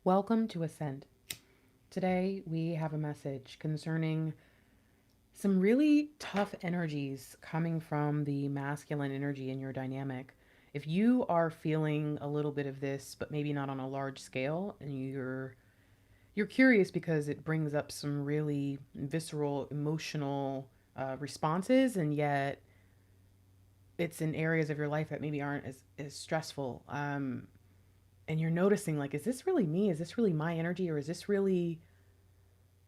Welcome to ASCENT. Today we have a message concerning some really tough energies coming from the masculine energy in your dynamic. If you are feeling a little bit of this, but maybe not on a large scale, and you're curious because it brings up some really visceral, emotional responses, and yet it's in areas of your life that maybe aren't as stressful. And you're noticing, like, is this really me? Is this really my energy? Or is this really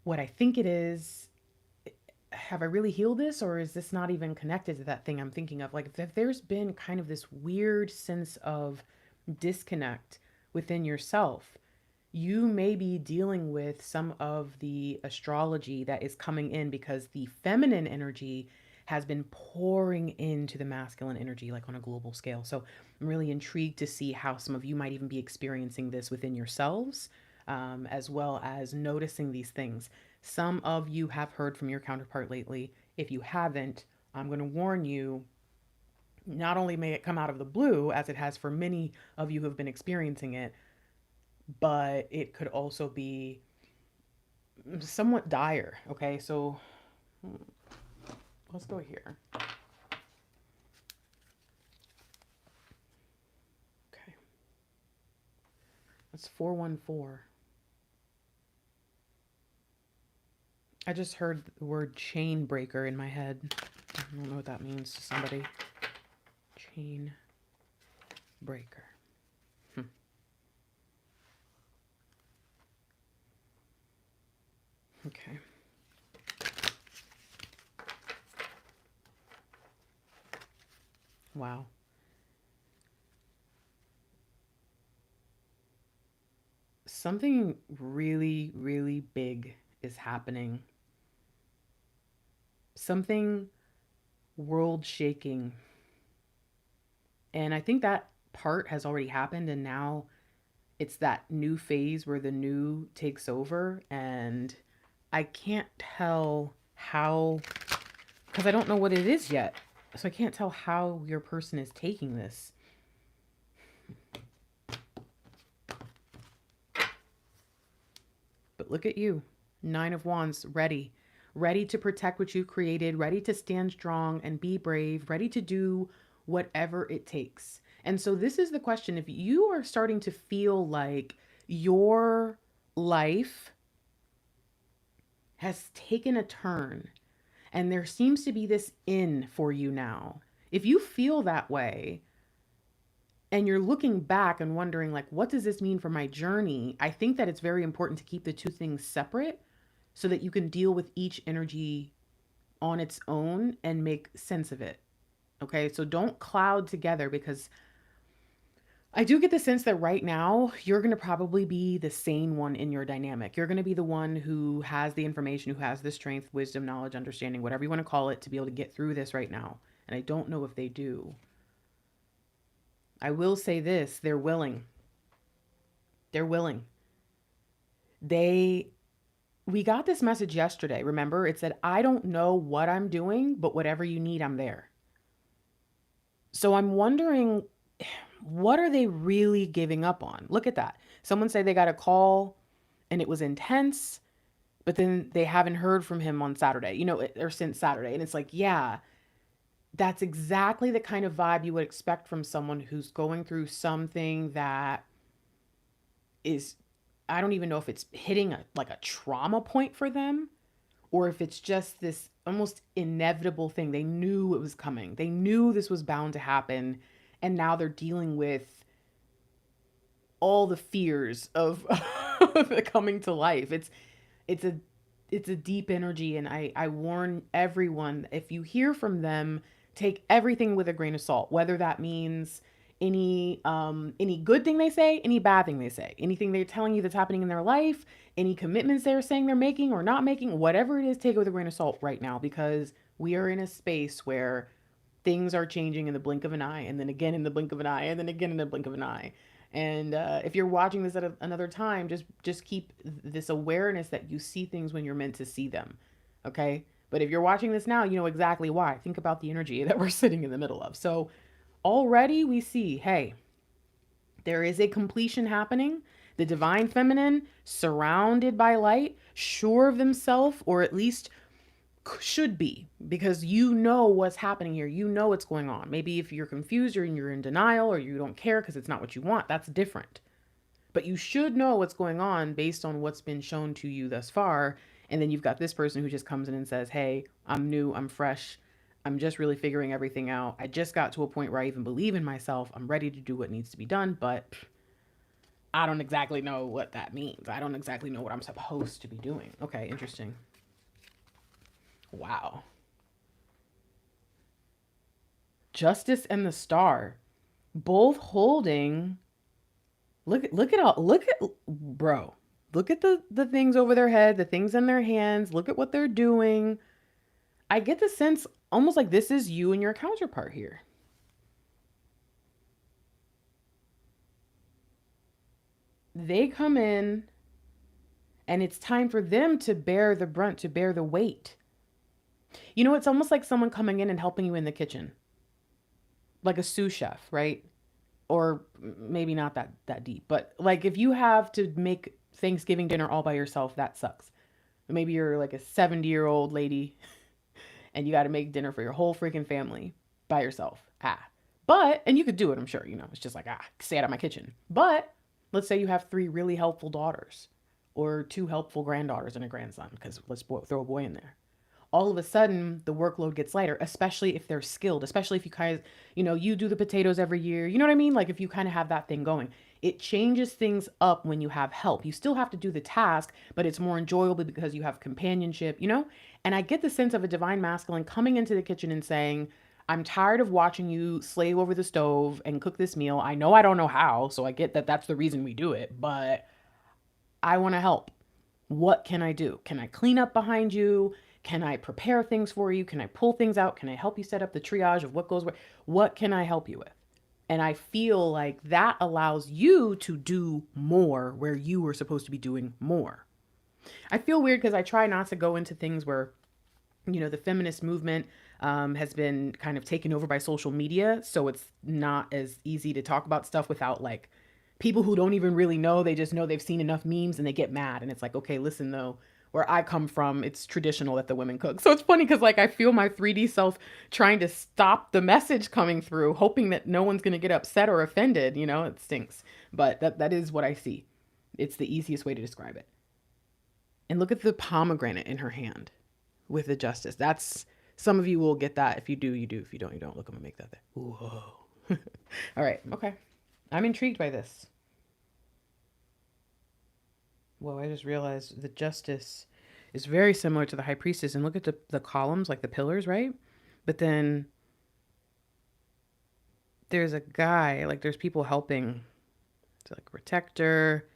what I think it is? Have I really healed this? Or is this not even connected to that thing I'm thinking of? Like, if there's been kind of this weird sense of disconnect within yourself, you may be dealing with some of the astrology that is coming in because the feminine energy has been pouring into the masculine energy, like on a global scale. So I'm really intrigued to see how some of you might even be experiencing this within yourselves, as well as noticing these things. Some of you have heard from your counterpart lately. If you haven't, I'm going to warn you, not only may it come out of the blue, as it has for many of you who have been experiencing it, but it could also be somewhat dire. Okay, so let's go here. Okay, that's 414. I just heard the word chain breaker in my head. I don't know what that means to somebody. Chain breaker. Okay. Wow. Something really, really big is happening. Something world shaking. And I think that part has already happened. And now it's that new phase where the new takes over. And I can't tell how, because I don't know what it is yet. So I can't tell how your person is taking this. But look at you. 9 of Wands, ready. Ready to protect what you created, ready to stand strong and be brave, ready to do whatever it takes. And so this is the question. If you are starting to feel like your life has taken a turn and there seems to be this in for you now, if you feel that way and you're looking back and wondering, like, what does this mean for my journey? I think that it's very important to keep the two things separate so that you can deal with each energy on its own and make sense of it. Okay, so don't cloud together, because I do get the sense that right now you're going to probably be the sane one in your dynamic. You're going to be the one who has the information, who has the strength, wisdom, knowledge, understanding, whatever you want to call it, to be able to get through this right now. And I don't know if they do. I will say this, they're willing. They're willing. We got this message yesterday. Remember, it said, I don't know what I'm doing, but whatever you need, I'm there. So I'm wondering, what are they really giving up on? Look at that. Someone said they got a call and it was intense, but then they haven't heard from him on Saturday, or since Saturday. And it's like, yeah, that's exactly the kind of vibe you would expect from someone who's going through something that is, I don't even know if it's hitting like a trauma point for them, or if it's just this almost inevitable thing. They knew it was coming. They knew this was bound to happen. And now they're dealing with all the fears of coming to life. It's a deep energy. And I warn everyone, if you hear from them, take everything with a grain of salt, whether that means any good thing they say, any bad thing they say, anything they're telling you that's happening in their life, any commitments they're saying they're making or not making, whatever it is, take it with a grain of salt right now, because we are in a space where things are changing in the blink of an eye, and then again in the blink of an eye, and then again in the blink of an eye. And if you're watching this at another time, just keep this awareness that you see things when you're meant to see them. Okay. But if you're watching this now, you know exactly why. Think about the energy that we're sitting in the middle of. So already we see, hey, there is a completion happening. The divine feminine, surrounded by light, sure of themselves, or at least should be, because you know what's happening here. You know what's going on. Maybe if you're confused or you're in denial or you don't care because it's not what you want, that's different. But you should know what's going on based on what's been shown to you thus far. And then you've got this person who just comes in and says, hey, I'm new, I'm fresh, I'm just really figuring everything out. I just got to a point where I even believe in myself. I'm ready to do what needs to be done, but I don't exactly know what that means. I don't exactly know what I'm supposed to be doing. Okay, interesting. Wow. Justice and the Star, both holding. Look at all. Look at, bro. Look at the things over their head, the things in their hands. Look at what they're doing. I get the sense almost like this is you and your counterpart here. They come in and it's time for them to bear the brunt, to bear the weight. You know, it's almost like someone coming in and helping you in the kitchen. Like a sous chef, right? Or maybe not that deep, but like if you have to make Thanksgiving dinner all by yourself, that sucks. Maybe you're like a 70-year-old lady and you got to make dinner for your whole freaking family by yourself. But, and you could do it, I'm sure, you know, it's just like, stay out of my kitchen. But let's say you have 3 really helpful daughters or 2 helpful granddaughters and a grandson, because let's throw a boy in there. All of a sudden the workload gets lighter, especially if they're skilled, especially if you guys, you know, you do the potatoes every year. You know what I mean? Like if you kind of have that thing going, it changes things up when you have help. You still have to do the task, but it's more enjoyable because you have companionship, you know? And I get the sense of a divine masculine coming into the kitchen and saying, I'm tired of watching you slave over the stove and cook this meal. I know I don't know how, so I get that that's the reason we do it, but I want to help. What can I do? Can I clean up behind you? Can I prepare things for you? Can I pull things out? Can I help you set up the triage of what goes where? What can I help you with? And I feel like that allows you to do more where you were supposed to be doing more. I feel weird because I try not to go into things where, you know, the feminist movement has been kind of taken over by social media. So it's not as easy to talk about stuff without like people who don't even really know. They just know they've seen enough memes and they get mad. And it's like, okay, listen though, where I come from, it's traditional that the women cook. So it's funny because like I feel my 3D self trying to stop the message coming through, hoping that no one's going to get upset or offended. You know, it stinks. But that is what I see. It's the easiest way to describe it. And look at the pomegranate in her hand with the justice. That's, some of you will get that. If you do, you do. If you don't, you don't. Look, I'm going to make that there. Whoa. All right. Okay. I'm intrigued by this. Whoa, I just realized the justice is very similar to the high priestess. And look at the columns, like the pillars, right? But then there's a guy, like there's people helping. So like a protector,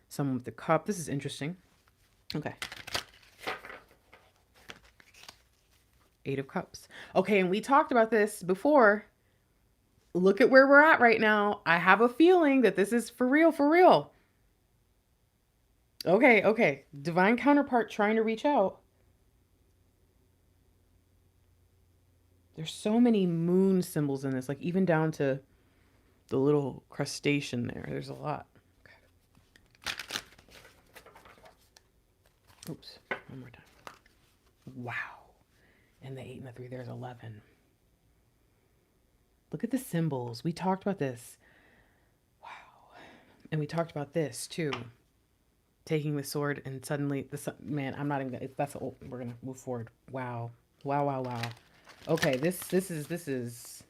someone with the cup. This is interesting. Okay. 8 of Cups. Okay, and we talked about this before. Look at where we're at right now. I have a feeling that this is for real, for real. Okay. Divine counterpart trying to reach out. There's so many moon symbols in this, like even down to the little crustacean there. There's a lot. Okay. Oops, one more time. Wow. And the 8 and the 3, there's 11. Look at the symbols. We talked about this. Wow. And we talked about this too. Taking the sword and suddenly man, I'm not even gonna, that's old. We're gonna move forward. Wow. Okay, this is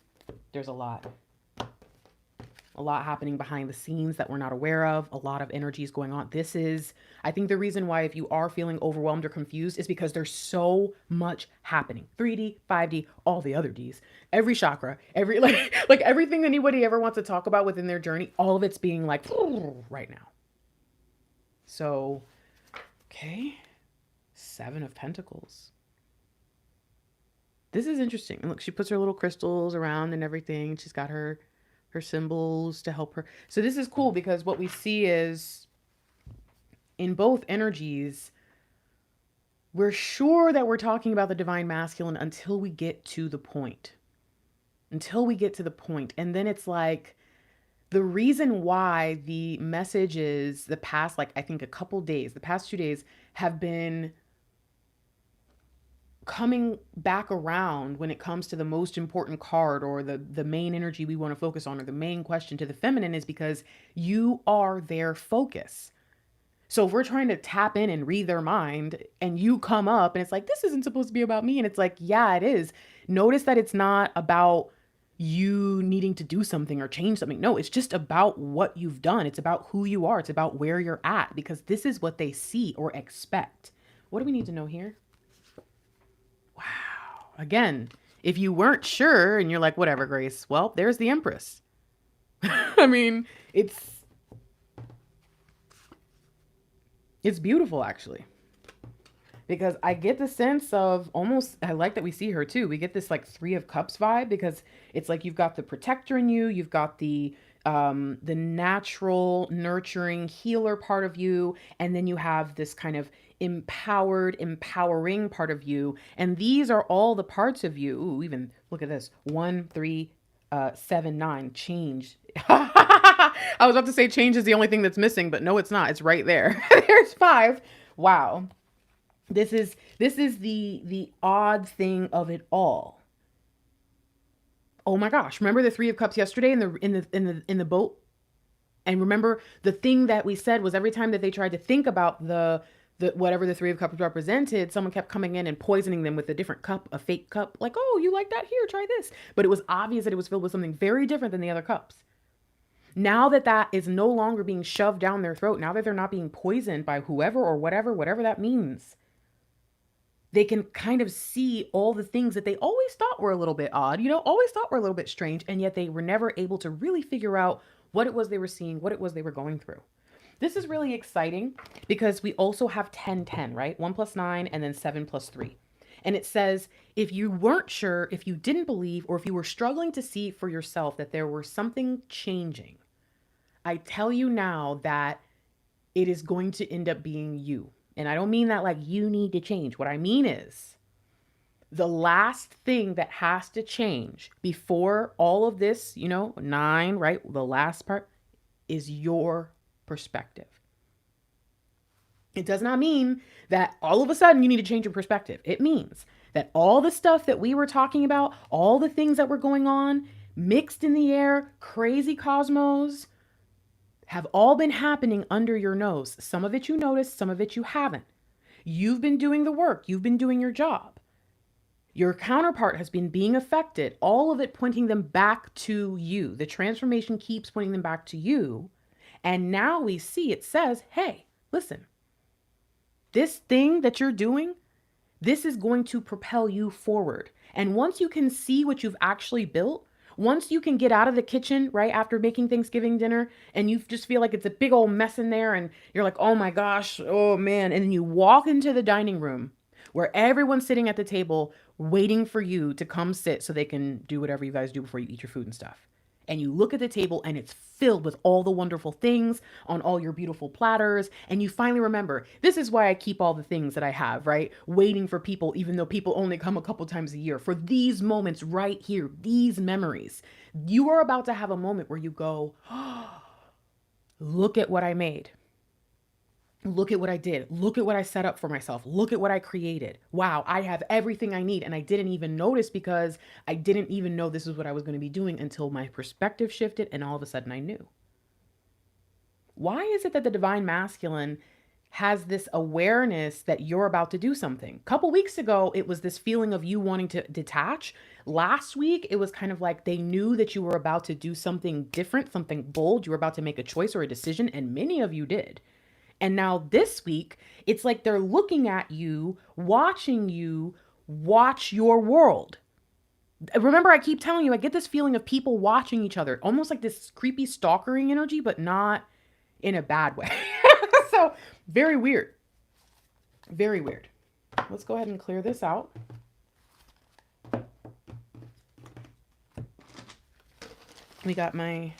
there's a lot happening behind the scenes that we're not aware of. A lot of energies going on. This is, I think the reason why if you are feeling overwhelmed or confused is because there's so much happening. 3D, 5D, all the other Ds, every chakra, every like everything anybody ever wants to talk about within their journey, all of it's being like right now. So, okay. 7 of Pentacles. This is interesting. And look, she puts her little crystals around and everything. She's got her symbols to help her. So this is cool because what we see is in both energies, we're sure that we're talking about the divine masculine until we get to the point. And then it's like The reason why the messages the past, like I think a couple days, the past 2 days have been coming back around when it comes to the most important card or the main energy we want to focus on or the main question to the feminine is because you are their focus. So if we're trying to tap in and read their mind and you come up and it's like, this isn't supposed to be about me. And it's like, yeah, it is. Notice that it's not about you needing to do something or change something. No, it's just about what you've done. It's about who you are. It's about where you're at because this is what they see or expect. What do we need to know here? Wow. Again, if you weren't sure and you're like, whatever, Grace, well, there's the Empress. I mean, it's beautiful actually. Because I get the sense of almost, I like that we see her too. We get this like 3 of Cups vibe because it's like you've got the protector in you, you've got the natural, nurturing, healer part of you, and then you have this kind of empowered, empowering part of you. And these are all the parts of you. Ooh, even look at this. 1, 3, 7, 9. Change. I was about to say change is the only thing that's missing, but no, it's not. It's right there. There's 5. Wow. This is the odd thing of it all. Oh my gosh, remember the 3 of Cups yesterday in the boat? And remember the thing that we said was every time that they tried to think about the whatever the 3 of Cups represented, someone kept coming in and poisoning them with a different cup, a fake cup. Like, oh, you like that? Here, try this. But it was obvious that it was filled with something very different than the other cups. Now that that is no longer being shoved down their throat, now that they're not being poisoned by whoever or whatever that means, they can kind of see all the things that they always thought were a little bit odd, always thought were a little bit strange, and yet they were never able to really figure out what it was they were seeing, what it was they were going through. This is really exciting because we also have 10-10, right? 1 + 9 and then 7 + 3. And it says, if you weren't sure, if you didn't believe, or if you were struggling to see for yourself that there was something changing, I tell you now that it is going to end up being you. And I don't mean that like you need to change. What I mean is the last thing that has to change before all of this, 9, right? The last part is your perspective. It does not mean that all of a sudden you need to change your perspective. It means that all the stuff that we were talking about, all the things that were going on, mixed in the air, crazy cosmos, have all been happening under your nose. Some of it you noticed, some of it you haven't. You've been doing the work. You've been doing your job. Your counterpart has been being affected, all of it pointing them back to you. The transformation keeps pointing them back to you. And now we see it says, hey, listen, this thing that you're doing, this is going to propel you forward. And once you can see what you've actually built, once you can get out of the kitchen right after making Thanksgiving dinner and you just feel like it's a big old mess in there and you're like, oh my gosh, oh man. And then you walk into the dining room where everyone's sitting at the table waiting for you to come sit so they can do whatever you guys do before you eat your food and stuff. And you look at the table and it's filled with all the wonderful things on all your beautiful platters. And you finally remember, this is why I keep all the things that I have, right? Waiting for people, even though people only come a couple times a year, for these moments right here, these memories. You are about to have a moment where you go, oh, look at what I made. Look at what I did. Look at what I set up for myself. Look at what I created. Wow, I have everything I need. And I didn't even notice because I didn't even know this is what I was going to be doing until my perspective shifted and all of a sudden I knew. Why is it that the divine masculine has this awareness that you're about to do something? A couple weeks ago, it was this feeling of you wanting to detach. Last week, it was kind of like they knew that you were about to do something different, something bold. You were about to make a choice or a decision, and many of you did. And now this week, it's like they're looking at you, watching you watch your world. Remember, I keep telling you, I get this feeling of people watching each other, almost like this creepy stalkering energy, but not in a bad way. So very weird. Very weird. Let's go ahead and clear this out. We got my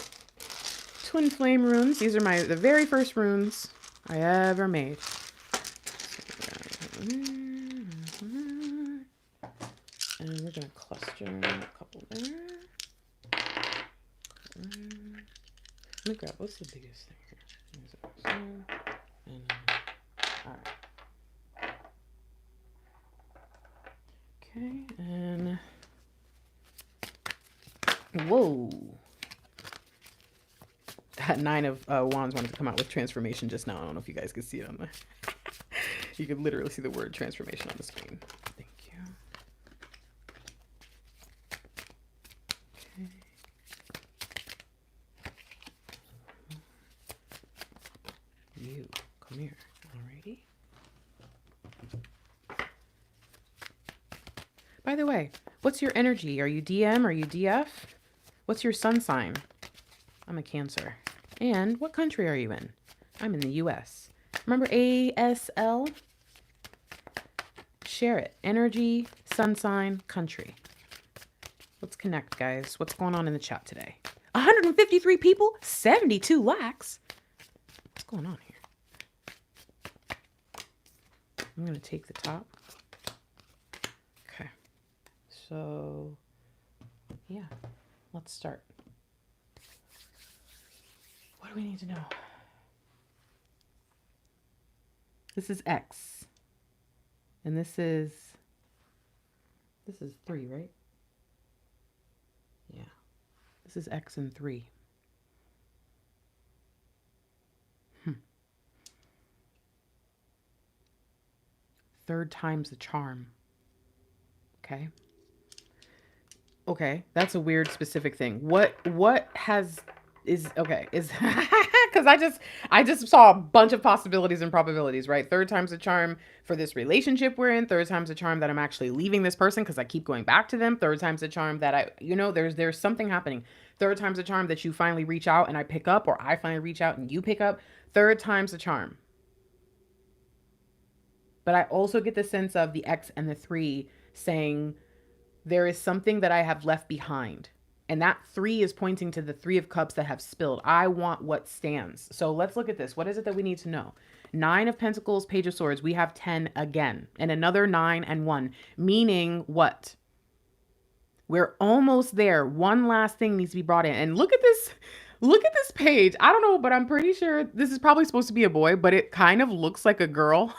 twin flame runes. These are the very first runes I ever made. And we're going to cluster a couple there. me grab, what's the biggest thing here? And, all right. Okay, and whoa. That 9 of Wands wanted to come out with transformation just now. I don't know if you guys can see it on the... You can literally see the word transformation on the screen. Thank you. Okay. You, come here. Alrighty. By the way, what's your energy? Are you DM? Are you DF? What's your sun sign? I'm a Cancer. And what country are you in? I'm in the US. Remember ASL? Share it. Energy, sun sign, country. Let's connect, guys. What's going on in the chat today? 153 people, 72 likes. What's going on here? I'm going to take the top. Okay. So, yeah, let's start. What do we need to know? This is X. And this is 3, right? Yeah. This is X and 3. Third time's the charm. Okay. Okay, that's a weird specific thing. What is because I just saw a bunch of possibilities and probabilities, right? Third time's the charm for this relationship we're in. Third time's the charm that I'm actually leaving this person because I keep going back to them. Third time's the charm that there's something happening. Third time's the charm that you finally reach out and I pick up, or I finally reach out and you pick up. Third time's the charm. But I also get the sense of the X and the 3 saying there is something that I have left behind. And that 3 is pointing to the 3 of Cups that have spilled. I want what stands. So let's look at this. What is it that we need to know? 9 of Pentacles, Page of Swords. We have 10 again. And another 9 and 1. Meaning what? We're almost there. One last thing needs to be brought in. And look at this. Look at this page. I don't know, but I'm pretty sure this is probably supposed to be a boy, but it kind of looks like a girl.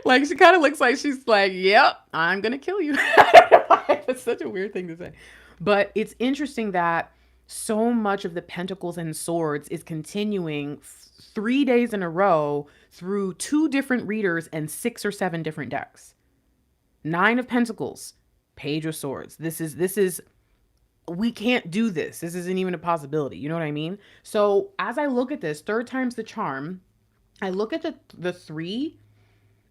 Like she kind of looks like she's like, yep, I'm gonna kill you. That's such a weird thing to say, but it's interesting that so much of the Pentacles and Swords is continuing 3 days in a row through 2 different readers and 6 or 7 different decks. 9 of Pentacles, Page of Swords. This is we can't do this. This isn't even a possibility. You know what I mean? So as I look at this, third time's the charm. I look at the 3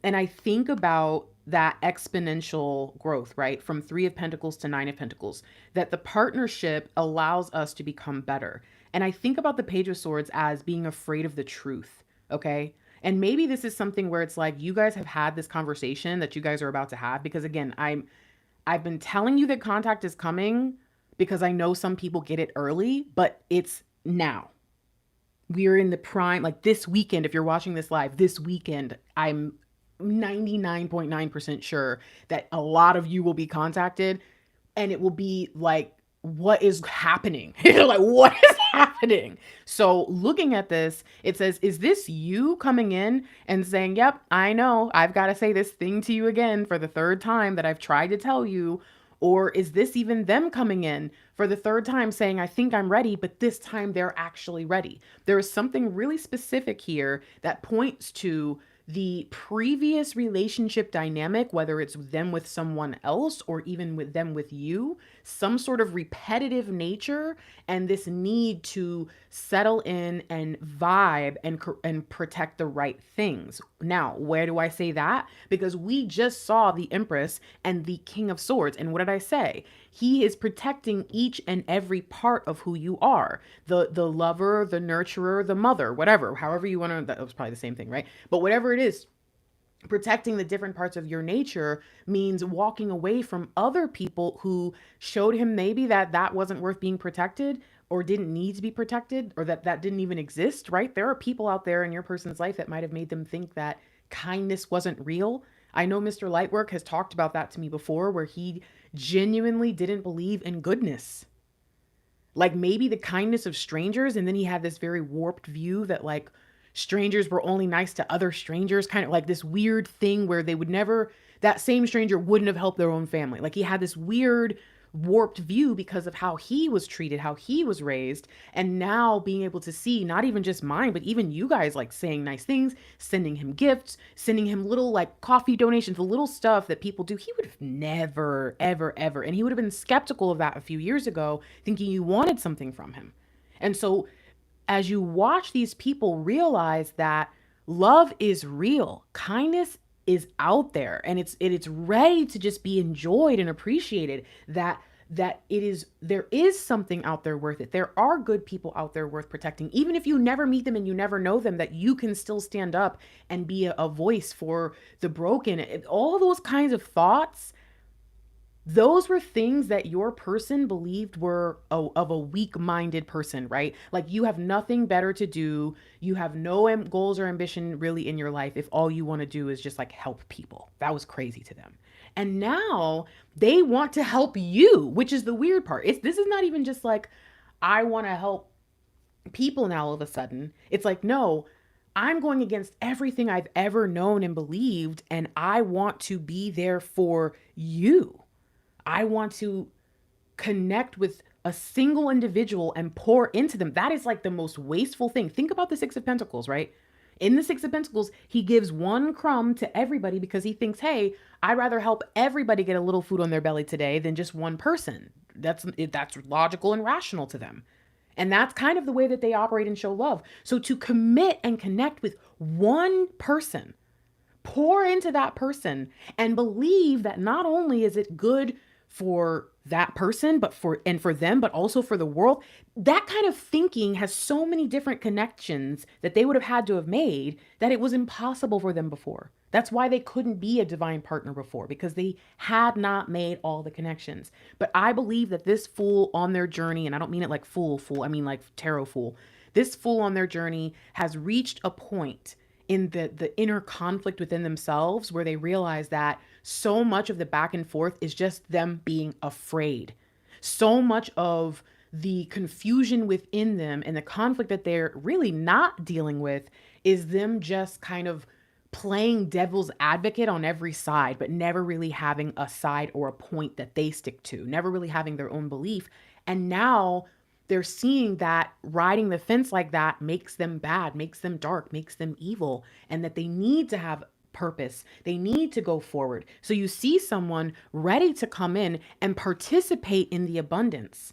and I think about that exponential growth, right? From 3 of Pentacles to 9 of Pentacles, that the partnership allows us to become better. And I think about the Page of Swords as being afraid of the truth. Okay. And maybe this is something where it's like, you guys have had this conversation that you guys are about to have, because again, I've been telling you that contact is coming because I know some people get it early, but it's now. We're in the prime, like this weekend, if you're watching this live, this weekend, I'm 99.9% sure that a lot of you will be contacted, and it will be like, what is happening? Like, what is happening? So looking at this, it says, is this you coming in and saying, yep, I know I've got to say this thing to you again for the 3rd time that I've tried to tell you? Or is this even them coming in for the 3rd time saying, I think I'm ready, but this time they're actually ready? There is something really specific here that points to the previous relationship dynamic, whether it's them with someone else or even with them with you, some sort of repetitive nature, and this need to settle in and vibe and protect the right things. Now, where do I say that? Because we just saw the Empress and the King of Swords. And what did I say? He is protecting each and every part of who you are. The lover, the nurturer, the mother, whatever, however you want to, that was probably the same thing, right? But whatever it is, protecting the different parts of your nature means walking away from other people who showed him maybe that wasn't worth being protected, or didn't need to be protected, or that didn't even exist, right? There are people out there in your person's life that might have made them think that kindness wasn't real. I know Mr. Lightwork has talked about that to me before, where he genuinely didn't believe in goodness. Like maybe the kindness of strangers. And then he had this very warped view that like strangers were only nice to other strangers, kind of like this weird thing where they would never, that same stranger wouldn't have helped their own family. Like he had this weird warped view because of how he was treated, how he was raised. And now being able to see not even just mine, but even you guys like saying nice things, sending him gifts, sending him little like coffee donations, the little stuff that people do. He would have never, ever, ever. And he would have been skeptical of that a few years ago, thinking you wanted something from him. And so as you watch these people realize that love is real, kindness is out there, and it's ready to just be enjoyed and appreciated, that there is something out there worth it. There are good people out there worth protecting, even if you never meet them and you never know them, that you can still stand up and be a voice for the broken. All those kinds of thoughts, those were things that your person believed were of a weak-minded person, right? Like you have nothing better to do. You have no goals or ambition really in your life if all you want to do is just like help people. That was crazy to them. And now they want to help you, which is the weird part. This is not even just like, I want to help people now all of a sudden. It's like, no, I'm going against everything I've ever known and believed, and I want to be there for you. I want to connect with a single individual and pour into them. That is like the most wasteful thing. Think about the Six of Pentacles, right? In the Six of Pentacles, he gives one crumb to everybody because he thinks, hey, I'd rather help everybody get a little food on their belly today than just one person. That's logical and rational to them. And that's kind of the way that they operate and show love. So to commit and connect with one person, pour into that person, and believe that not only is it good for that person, but for them, but also for the world. That kind of thinking has so many different connections that they would have had to have made that it was impossible for them before. That's why they couldn't be a divine partner before, because they had not made all the connections. But I believe that this fool on their journey, and I don't mean it like fool, I mean like tarot fool, this fool on their journey has reached a point in the inner conflict within themselves where they realize that so much of the back and forth is just them being afraid. So much of the confusion within them and the conflict that they're really not dealing with is them just kind of playing devil's advocate on every side, but never really having a side or a point that they stick to, never really having their own belief. And now they're seeing that riding the fence like that makes them bad, makes them dark, makes them evil, and that they need to have purpose. They need to go forward. So you see someone ready to come in and participate in the abundance.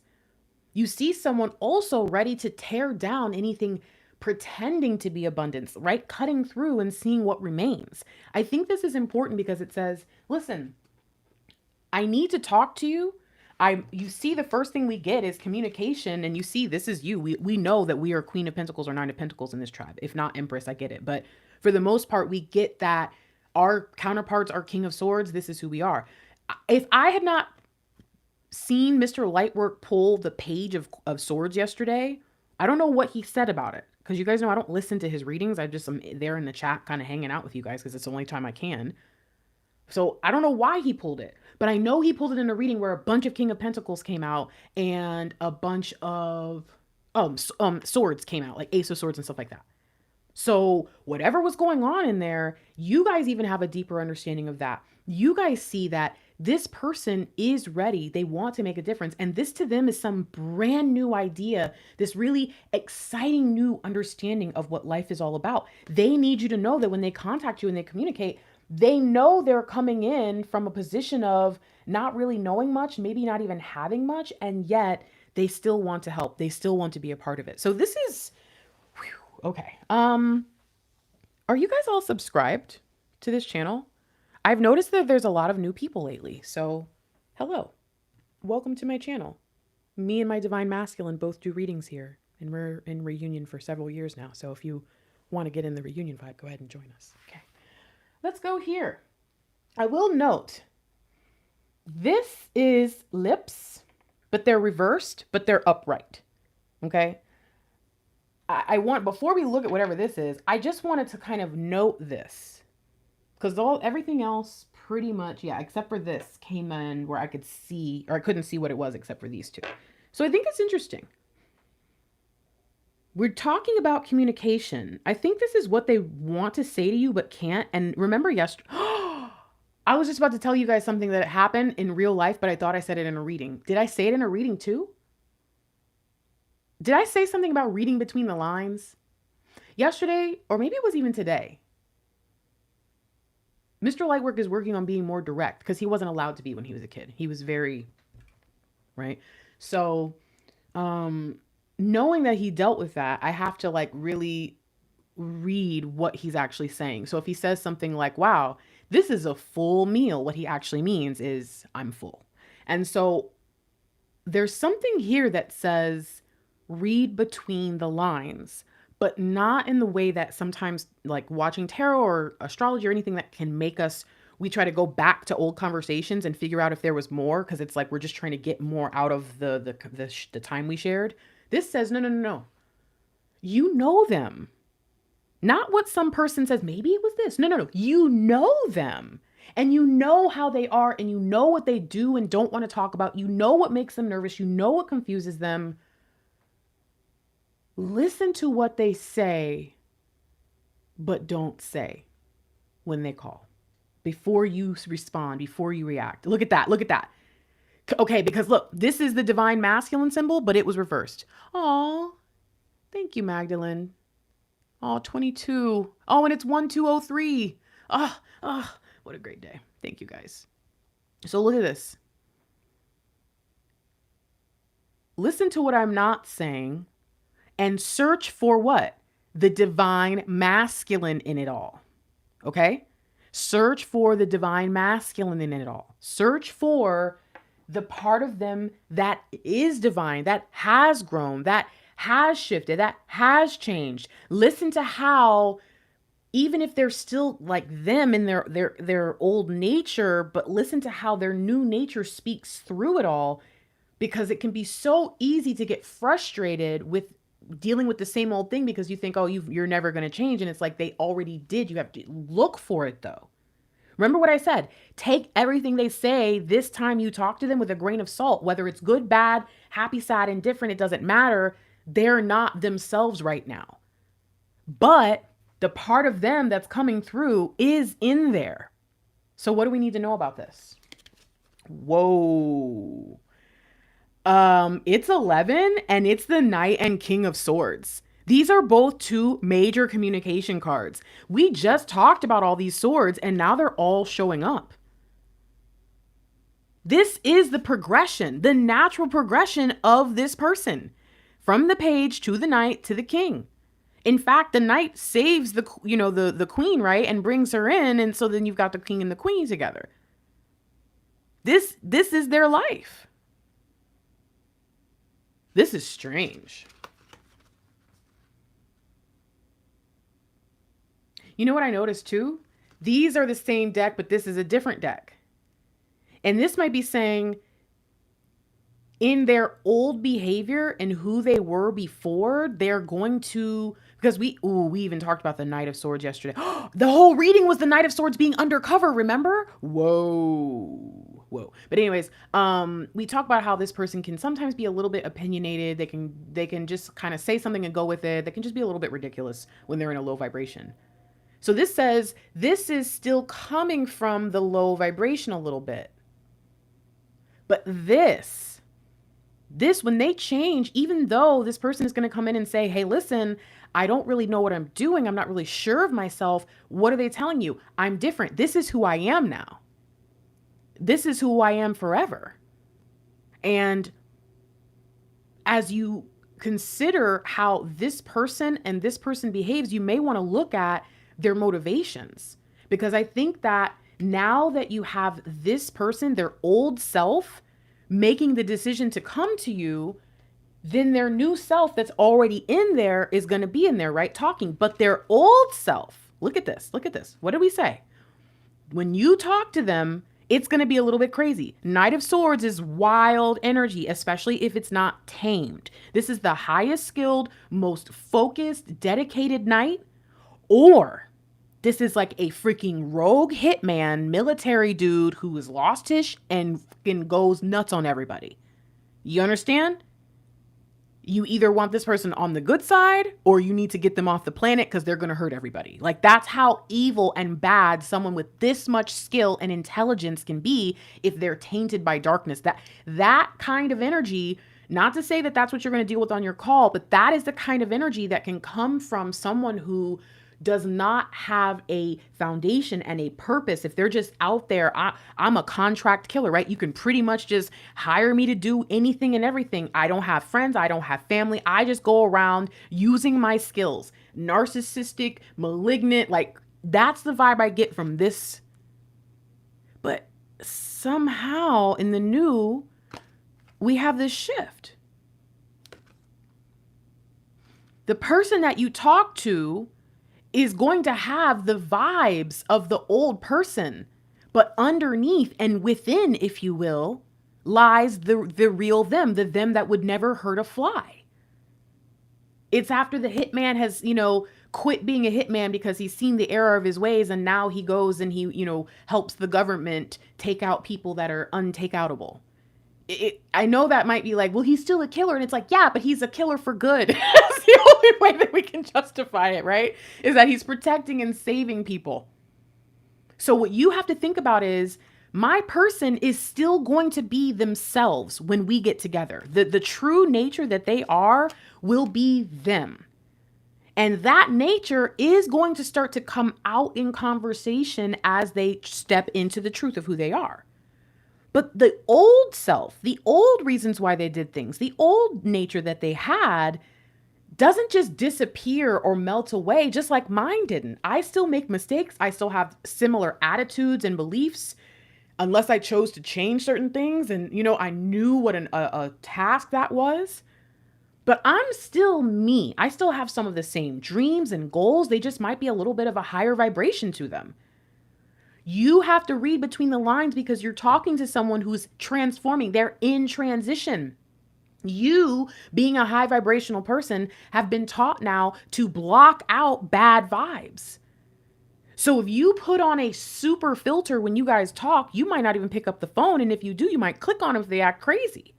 You see someone also ready to tear down anything pretending to be abundance, right? Cutting through and seeing what remains. I think this is important because it says, listen, I need to talk to you. You see, the first thing we get is communication, and you see, this is you. We know that we are Queen of Pentacles or Nine of Pentacles in this tribe. If not Empress, I get it. But for the most part, we get that our counterparts are King of Swords. This is who we are. If I had not seen Mr. Lightwork pull the Page of Swords yesterday, I don't know what he said about it. Because you guys know I don't listen to his readings. I'm there in the chat kind of hanging out with you guys because it's the only time I can. So I don't know why he pulled it, but I know he pulled it in a reading where a bunch of King of Pentacles came out and a bunch of swords came out, like Ace of Swords and stuff like that. So whatever was going on in there, you guys even have a deeper understanding of that. You guys see that this person is ready. They want to make a difference. And this to them is some brand new idea, this really exciting new understanding of what life is all about. They need you to know that when they contact you and they communicate, they know they're coming in from a position of not really knowing much, maybe not even having much, and yet they still want to help. They still want to be a part of it. So this is, okay. Are you guys all subscribed to this channel? I've noticed that there's a lot of new people lately. So hello, welcome to my channel. Me and my divine masculine both do readings here, and we're in reunion for several years now. So if you want to get in the reunion vibe, go ahead and join us. Okay. Let's go here. I will note, this is lips, but they're reversed, but they're upright. Okay. I want, before we look at whatever this is, I just wanted to kind of note this because everything else pretty much, yeah, except for this came in where I could see, or I couldn't see what it was except for these two. So I think it's interesting. We're talking about communication. I think this is what they want to say to you but can't. And remember yesterday, I was just about to tell you guys something that happened in real life, but I thought I said it in a reading. Did I say it in a reading too? Did I say something about reading between the lines? Yesterday, or maybe it was even today. Mr. Lightwork is working on being more direct because he wasn't allowed to be when he was a kid. He was very, right? So, knowing that he dealt with that, I have to like really read what he's actually saying. So if he says something like, wow, this is a full meal, what he actually means is I'm full. And so there's something here that says read between the lines, but not in the way that sometimes like watching tarot or astrology or anything that can make us, we try to go back to old conversations and figure out if there was more, because it's like we're just trying to get more out of the time we shared. This says no. You know them. Not what some person says, maybe it was this. No. You know them. And you know how they are, and you know what they do and don't want to talk about. You know what makes them nervous. You know what confuses them. Listen to what they say, but don't say when they call. Before you respond, before you react. Look at that. Look at that. Okay, because look, this is the divine masculine symbol, but it was reversed. Oh, thank you, Magdalene. Oh, 22. Oh, and it's 1203. What a great day. Thank you, guys. So look at this. Listen to what I'm not saying and search for what? The divine masculine in it all. Okay? Search for the divine masculine in it all. Search for the part of them that is divine, that has grown, that has shifted, that has changed. Listen to how, even if they're still like them in their old nature, but listen to how their new nature speaks through it all, because it can be so easy to get frustrated with dealing with the same old thing because you think, oh, you're never going to change. And it's like they already did. You have to look for it though. Remember what I said, take everything they say this time you talk to them with a grain of salt, whether it's good, bad, happy, sad, indifferent, it doesn't matter. They're not themselves right now. But the part of them that's coming through is in there. So what do we need to know about this? Whoa. It's 11 and it's the Knight and King of Swords. These are both two major communication cards. We just talked about all these swords and now they're all showing up. This is the progression, the natural progression of this person from the page to the Knight to the King. In fact, the Knight saves the Queen, right? And brings her in. And so then you've got the King and the Queen together. This is their life. This is strange. You know what I noticed too? These are the same deck, but this is a different deck. And this might be saying in their old behavior and who they were before, they're going to, because we even talked about the Knight of Swords yesterday. The whole reading was the Knight of Swords being undercover, remember? Whoa. But anyways, we talk about how this person can sometimes be a little bit opinionated. They can just kind of say something and go with it. They can just be a little bit ridiculous when they're in a low vibration. So this says this is still coming from the low vibration a little bit. But this, when they change, even though this person is going to come in and say, hey, listen, I don't really know what I'm doing. I'm not really sure of myself. What are they telling you? I'm different. This is who I am now. This is who I am forever. And as you consider how this person and this person behaves, you may want to look at their motivations, because I think that now that you have this person, their old self, making the decision to come to you, then their new self that's already in there is going to be in there, right? Talking. But their old self, look at this. What did we say? When you talk to them, it's going to be a little bit crazy. Knight of Swords is wild energy, especially if it's not tamed. This is the highest skilled, most focused, dedicated knight, or this is like a freaking rogue hitman, military dude who is lost-ish and fucking goes nuts on everybody. You understand? You either want this person on the good side or you need to get them off the planet because they're going to hurt everybody. Like, that's how evil and bad someone with this much skill and intelligence can be if they're tainted by darkness. That kind of energy, not to say that that's what you're going to deal with on your call, but that is the kind of energy that can come from someone who does not have a foundation and a purpose. If they're just out there, I'm a contract killer, right? You can pretty much just hire me to do anything and everything. I don't have friends. I don't have family. I just go around using my skills. Narcissistic, malignant, like that's the vibe I get from this. But somehow in the new, we have this shift. The person that you talk to is going to have the vibes of the old person, but underneath and within, if you will, lies the real them, the them that would never hurt a fly. It's after the hitman has, quit being a hitman because he's seen the error of his ways, and now he goes and he, helps the government take out people that are untakeoutable. I know that might be like, well, he's still a killer. And it's like, yeah, but he's a killer for good. That's the only way that we can justify it, right? Is that he's protecting and saving people. So what you have to think about is my person is still going to be themselves when we get together. The true nature that they are will be them. And that nature is going to start to come out in conversation as they step into the truth of who they are. But the old self, the old reasons why they did things, the old nature that they had doesn't just disappear or melt away, just like mine didn't. I still make mistakes. I still have similar attitudes and beliefs unless I chose to change certain things. And, I knew what a task that was. But I'm still me. I still have some of the same dreams and goals. They just might be a little bit of a higher vibration to them. You have to read between the lines because you're talking to someone who's transforming. They're in transition. You, being a high vibrational person, have been taught now to block out bad vibes. So if you put on a super filter when you guys talk, you might not even pick up the phone. And if you do, you might click on them if they act crazy.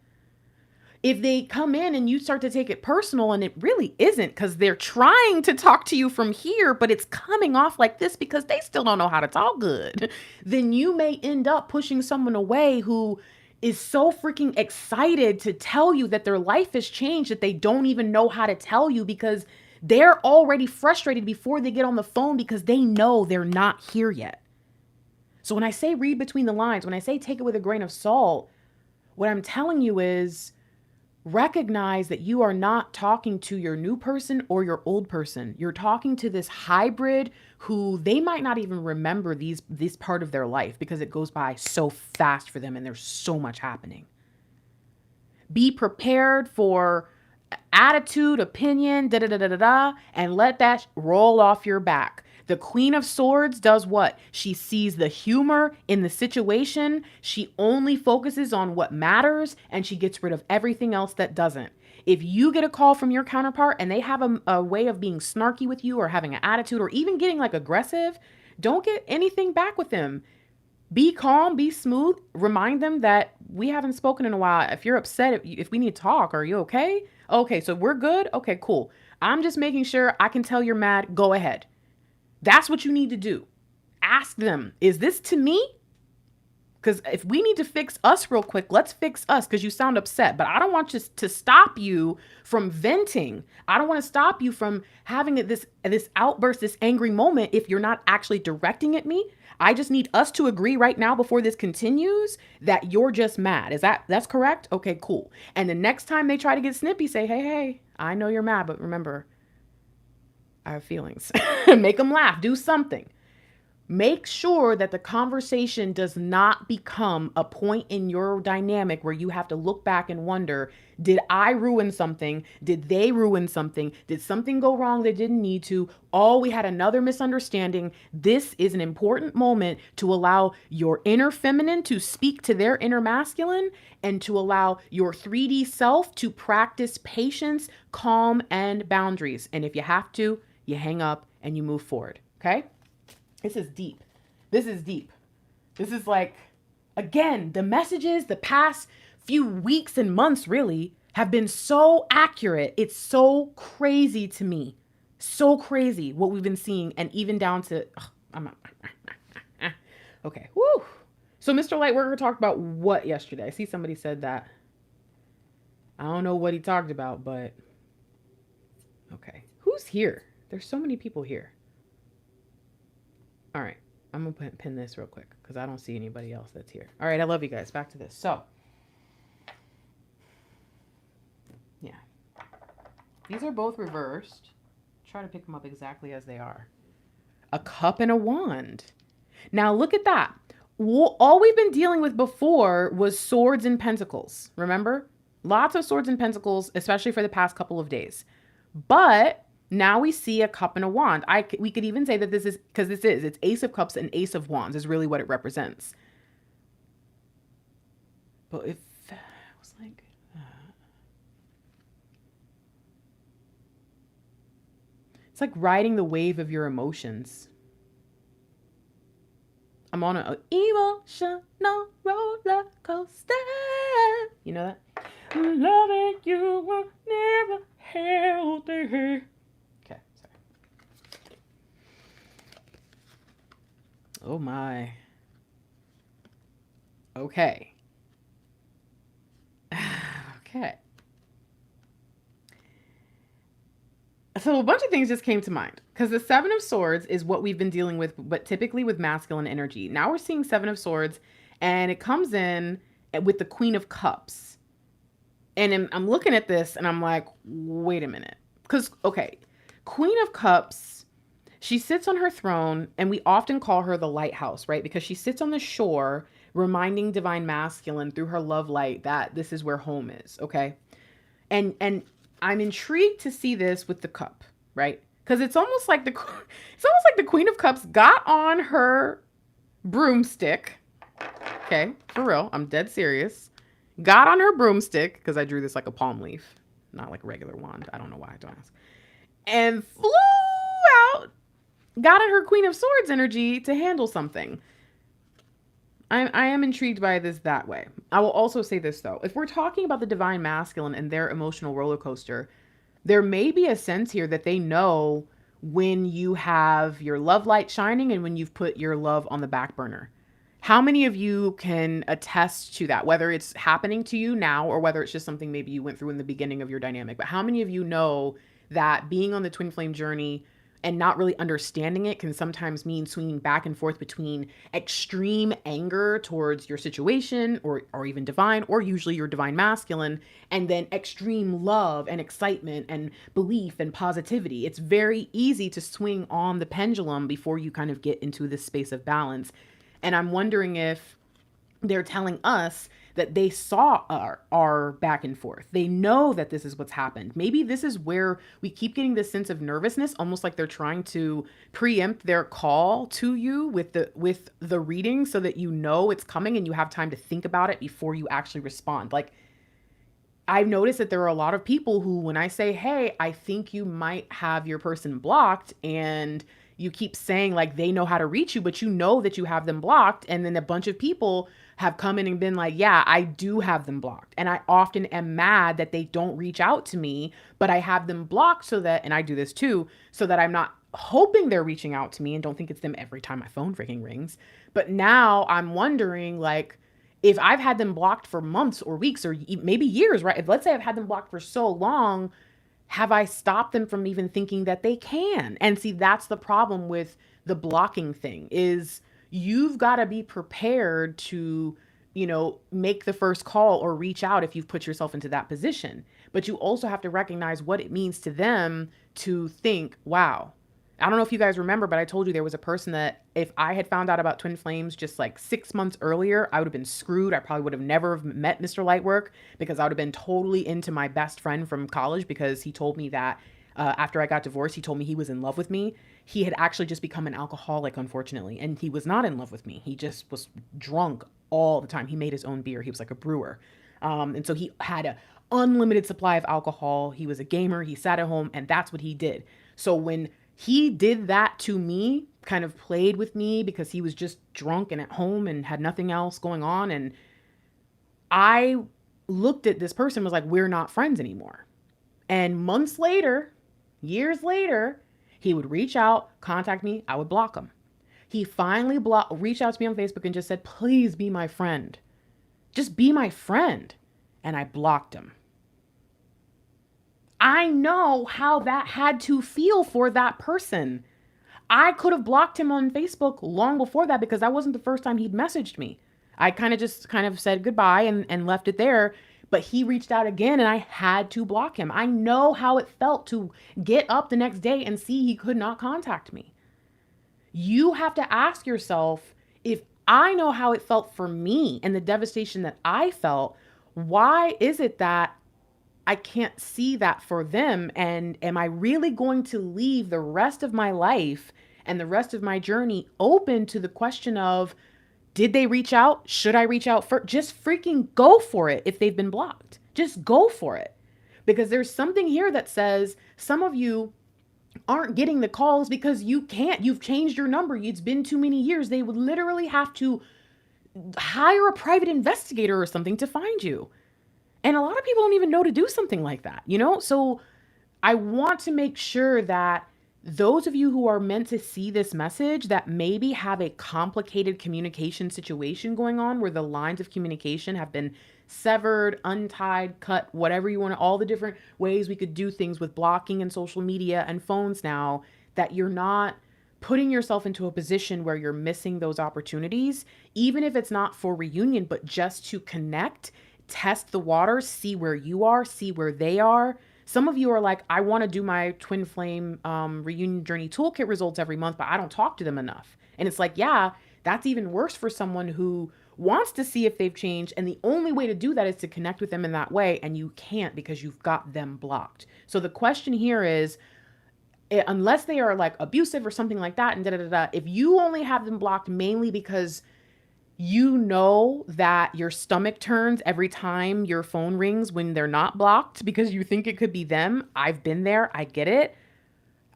If they come in and you start to take it personal and it really isn't because they're trying to talk to you from here, but it's coming off like this because they still don't know how to talk good, then you may end up pushing someone away who is so freaking excited to tell you that their life has changed that they don't even know how to tell you because they're already frustrated before they get on the phone because they know they're not here yet. So when I say read between the lines, when I say take it with a grain of salt, what I'm telling you is recognize that you are not talking to your new person or your old person. You're talking to this hybrid who they might not even remember this part of their life because it goes by so fast for them and there's so much happening. Be prepared for attitude, opinion, and let that roll off your back. The Queen of Swords does what? She sees the humor in the situation. She only focuses on what matters and she gets rid of everything else that doesn't. If you get a call from your counterpart and they have a way of being snarky with you or having an attitude or even getting like aggressive, don't get anything back with them. Be calm, be smooth. Remind them that we haven't spoken in a while. If you're upset, if we need to talk, are you okay? Okay, so we're good? Okay, cool. I'm just making sure I can tell you're mad. Go ahead. That's what you need to do. Ask them, is this to me? Because if we need to fix us real quick, let's fix us because you sound upset. But I don't want to stop you from venting. I don't want to stop you from having this outburst, this angry moment if you're not actually directing at me. I just need us to agree right now before this continues that you're just mad. That's correct? Okay, cool. And the next time they try to get snippy, say, hey, I know you're mad, but remember, I have feelings. Make them laugh. Do something. Make sure that the conversation does not become a point in your dynamic where you have to look back and wonder, did I ruin something? Did they ruin something? Did something go wrong that didn't need to? Oh, we had another misunderstanding. This is an important moment to allow your inner feminine to speak to their inner masculine and to allow your 3D self to practice patience, calm, and boundaries. And if you have to, you hang up and you move forward. Okay? This is deep. This is deep. This is like, again, the messages, the past few weeks and months, really, have been so accurate. It's so crazy to me. So crazy what we've been seeing, and even down to, okay, woo. So Mr. Lightworker talked about what yesterday? I see somebody said that. I don't know what he talked about, but okay. Who's here? There's so many people here. All right. I'm going to pin this real quick because I don't see anybody else that's here. All right. I love you guys. Back to this. So, yeah. These are both reversed. Try to pick them up exactly as they are. A cup and a wand. Now, look at that. All we've been dealing with before was swords and pentacles. Remember? Lots of swords and pentacles, especially for the past couple of days. But now we see a cup and a wand. We could even say that this is, because it's Ace of Cups and Ace of Wands is really what it represents. But if I was like, it's like riding the wave of your emotions. I'm on an emotional roller coaster. You know that? Loving you will never healthy. Okay, sorry. Oh my. Okay. Okay. So a bunch of things just came to mind because the Seven of Swords is what we've been dealing with, but typically with masculine energy. Now we're seeing Seven of Swords, and it comes in with the Queen of Cups. And I'm looking at this and I'm like, wait a minute. Because, okay, Queen of Cups, she sits on her throne, and we often call her the lighthouse, right? Because she sits on the shore reminding divine masculine through her love light that this is where home is, okay? And I'm intrigued to see this with the cup, right? Because it's almost like the Queen of Cups got on her broomstick. Okay, for real, I'm dead serious. Got on her broomstick, because I drew this like a palm leaf, not like a regular wand. I don't know why, don't ask. And flew out, got on her Queen of Swords energy to handle something. I am intrigued by this that way. I will also say this, though. If we're talking about the divine masculine and their emotional roller coaster, there may be a sense here that they know when you have your love light shining and when you've put your love on the back burner. How many of you can attest to that, whether it's happening to you now or whether it's just something maybe you went through in the beginning of your dynamic? But how many of you know that being on the twin flame journey and not really understanding it can sometimes mean swinging back and forth between extreme anger towards your situation or even divine, or usually your divine masculine, and then extreme love and excitement and belief and positivity? It's very easy to swing on the pendulum before you kind of get into this space of balance. And I'm wondering if they're telling us that they saw our back and forth. They know that this is what's happened. Maybe this is where we keep getting this sense of nervousness, almost like they're trying to preempt their call to you with the reading so that you know it's coming and you have time to think about it before you actually respond. Like, I've noticed that there are a lot of people who, when I say, hey, I think you might have your person blocked, and you keep saying like they know how to reach you, but you know that you have them blocked. And then a bunch of people have come in and been like, yeah, I do have them blocked. And I often am mad that they don't reach out to me, but I have them blocked so that, and I do this too, so that I'm not hoping they're reaching out to me and don't think it's them every time my phone freaking rings. But now I'm wondering, like, if I've had them blocked for months or weeks or maybe years, right? If let's say I've had them blocked for so long, have I stopped them from even thinking that they can? And see, that's the problem with the blocking thing, is you've got to be prepared to, make the first call or reach out if you've put yourself into that position. But you also have to recognize what it means to them to think, wow. I don't know if you guys remember, but I told you there was a person that if I had found out about twin flames just like 6 months earlier, I would have been screwed. I probably would have never met Mr. Lightwork, because I would have been totally into my best friend from college, because he told me that after I got divorced, he told me he was in love with me. He had actually just become an alcoholic, unfortunately, and he was not in love with me. He just was drunk all the time. He made his own beer. He was like a brewer. And so he had an unlimited supply of alcohol. He was a gamer. He sat at home, and that's what he did. So when he did that to me, kind of played with me because he was just drunk and at home and had nothing else going on. And I looked at this person, was like, we're not friends anymore. And months later, years later, he would reach out, contact me, I would block him. He finally reached out to me on Facebook and just said, please be my friend. Just be my friend. And I blocked him. I know how that had to feel for that person. I could have blocked him on Facebook long before that because that wasn't the first time he'd messaged me. I kind of said goodbye and left it there. But he reached out again and I had to block him. I know how it felt to get up the next day and see he could not contact me. You have to ask yourself, if I know how it felt for me and the devastation that I felt, why is it that I can't see that for them? And am I really going to leave the rest of my life and the rest of my journey open to the question of, did they reach out? Should I reach out first? Just freaking go for it. If they've been blocked, just go for it. Because there's something here that says some of you aren't getting the calls because you can't. You've changed your number. It's been too many years. They would literally have to hire a private investigator or something to find you. And a lot of people don't even know to do something like that, you know? So I want to make sure that those of you who are meant to see this message that maybe have a complicated communication situation going on where the lines of communication have been severed, untied, cut, whatever you want, all the different ways we could do things with blocking and social media and phones now, that you're not putting yourself into a position where you're missing those opportunities, even if it's not for reunion, but just to connect, test the waters, see where you are, see where they are. Some of you are like, I want to do my twin flame reunion journey toolkit results every month, but I don't talk to them enough. And it's like, yeah, that's even worse for someone who wants to see if they've changed. And the only way to do that is to connect with them in that way. And you can't because you've got them blocked. So the question here is, unless they are like abusive or something like that, and if you only have them blocked mainly because you know that your stomach turns every time your phone rings when they're not blocked because you think it could be them. I've been there. I get it.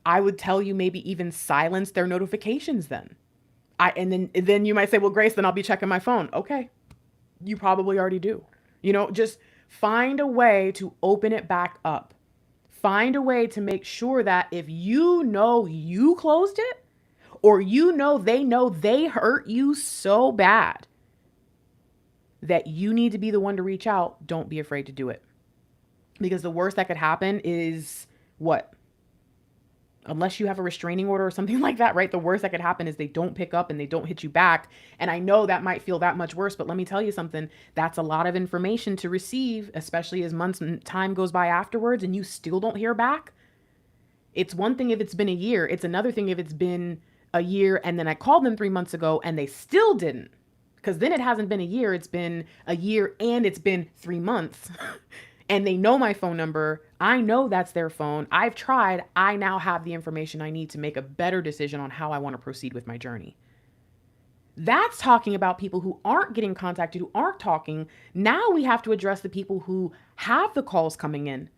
I would tell you maybe even silence their notifications then. And then you might say, well, Grace, then I'll be checking my phone. Okay. You probably already do. You know, just find a way to open it back up. Find a way to make sure that if you know you closed it, or you know they hurt you so bad that you need to be the one to reach out, don't be afraid to do it. Because the worst that could happen is what? Unless you have a restraining order or something like that, right? The worst that could happen is they don't pick up and they don't hit you back. And I know that might feel that much worse, but let me tell you something. That's a lot of information to receive, especially as months and time goes by afterwards and you still don't hear back. It's one thing if it's been a year. It's another thing if it's been a year and then I called them 3 months ago and they still didn't, because then it hasn't been a year. It's been a year and it's been 3 months and they know my phone number. I know that's their phone. I've tried. I now have the information I need to make a better decision on how I want to proceed with my journey. That's talking about people who aren't getting contacted, who aren't talking. Now we have to address the people who have the calls coming in.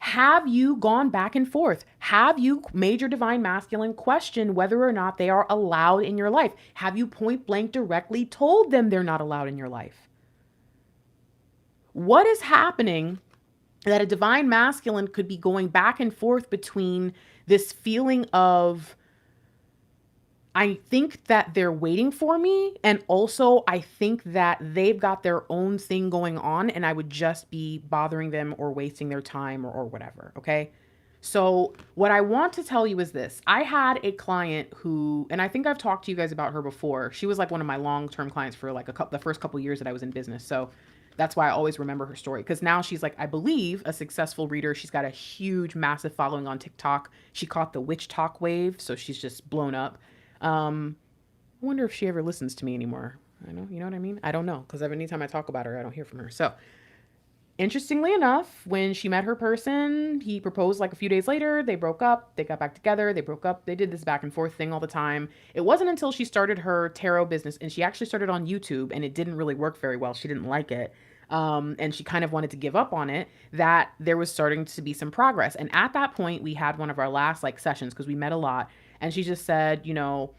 Have you gone back and forth? Have you made your divine masculine question whether or not they are allowed in your life? Have you point blank directly told them they're not allowed in your life? What is happening that a divine masculine could be going back and forth between this feeling of, I think that they're waiting for me, and also I think that they've got their own thing going on and I would just be bothering them or wasting their time or whatever, okay? So what I want to tell you is this. I had a client who, and I think I've talked to you guys about her before. She was like one of my long-term clients for like the first couple years that I was in business. So that's why I always remember her story, because now she's like, I believe, a successful reader. She's got a huge, massive following on TikTok. She caught the witch talk wave, so she's just blown up. I wonder if she ever listens to me anymore. You know what I mean? I don't know, because anytime I talk about her, I don't hear from her. So interestingly enough, when she met her person, he proposed like a few days later. They broke up. They got back together. They broke up. They did this back and forth thing all the time. It wasn't until she started her tarot business, and she actually started on YouTube, and it didn't really work very well. She didn't like it. And she kind of wanted to give up on it, that there was starting to be some progress. And at that point, we had one of our last like sessions because we met a lot. And she just said, you know,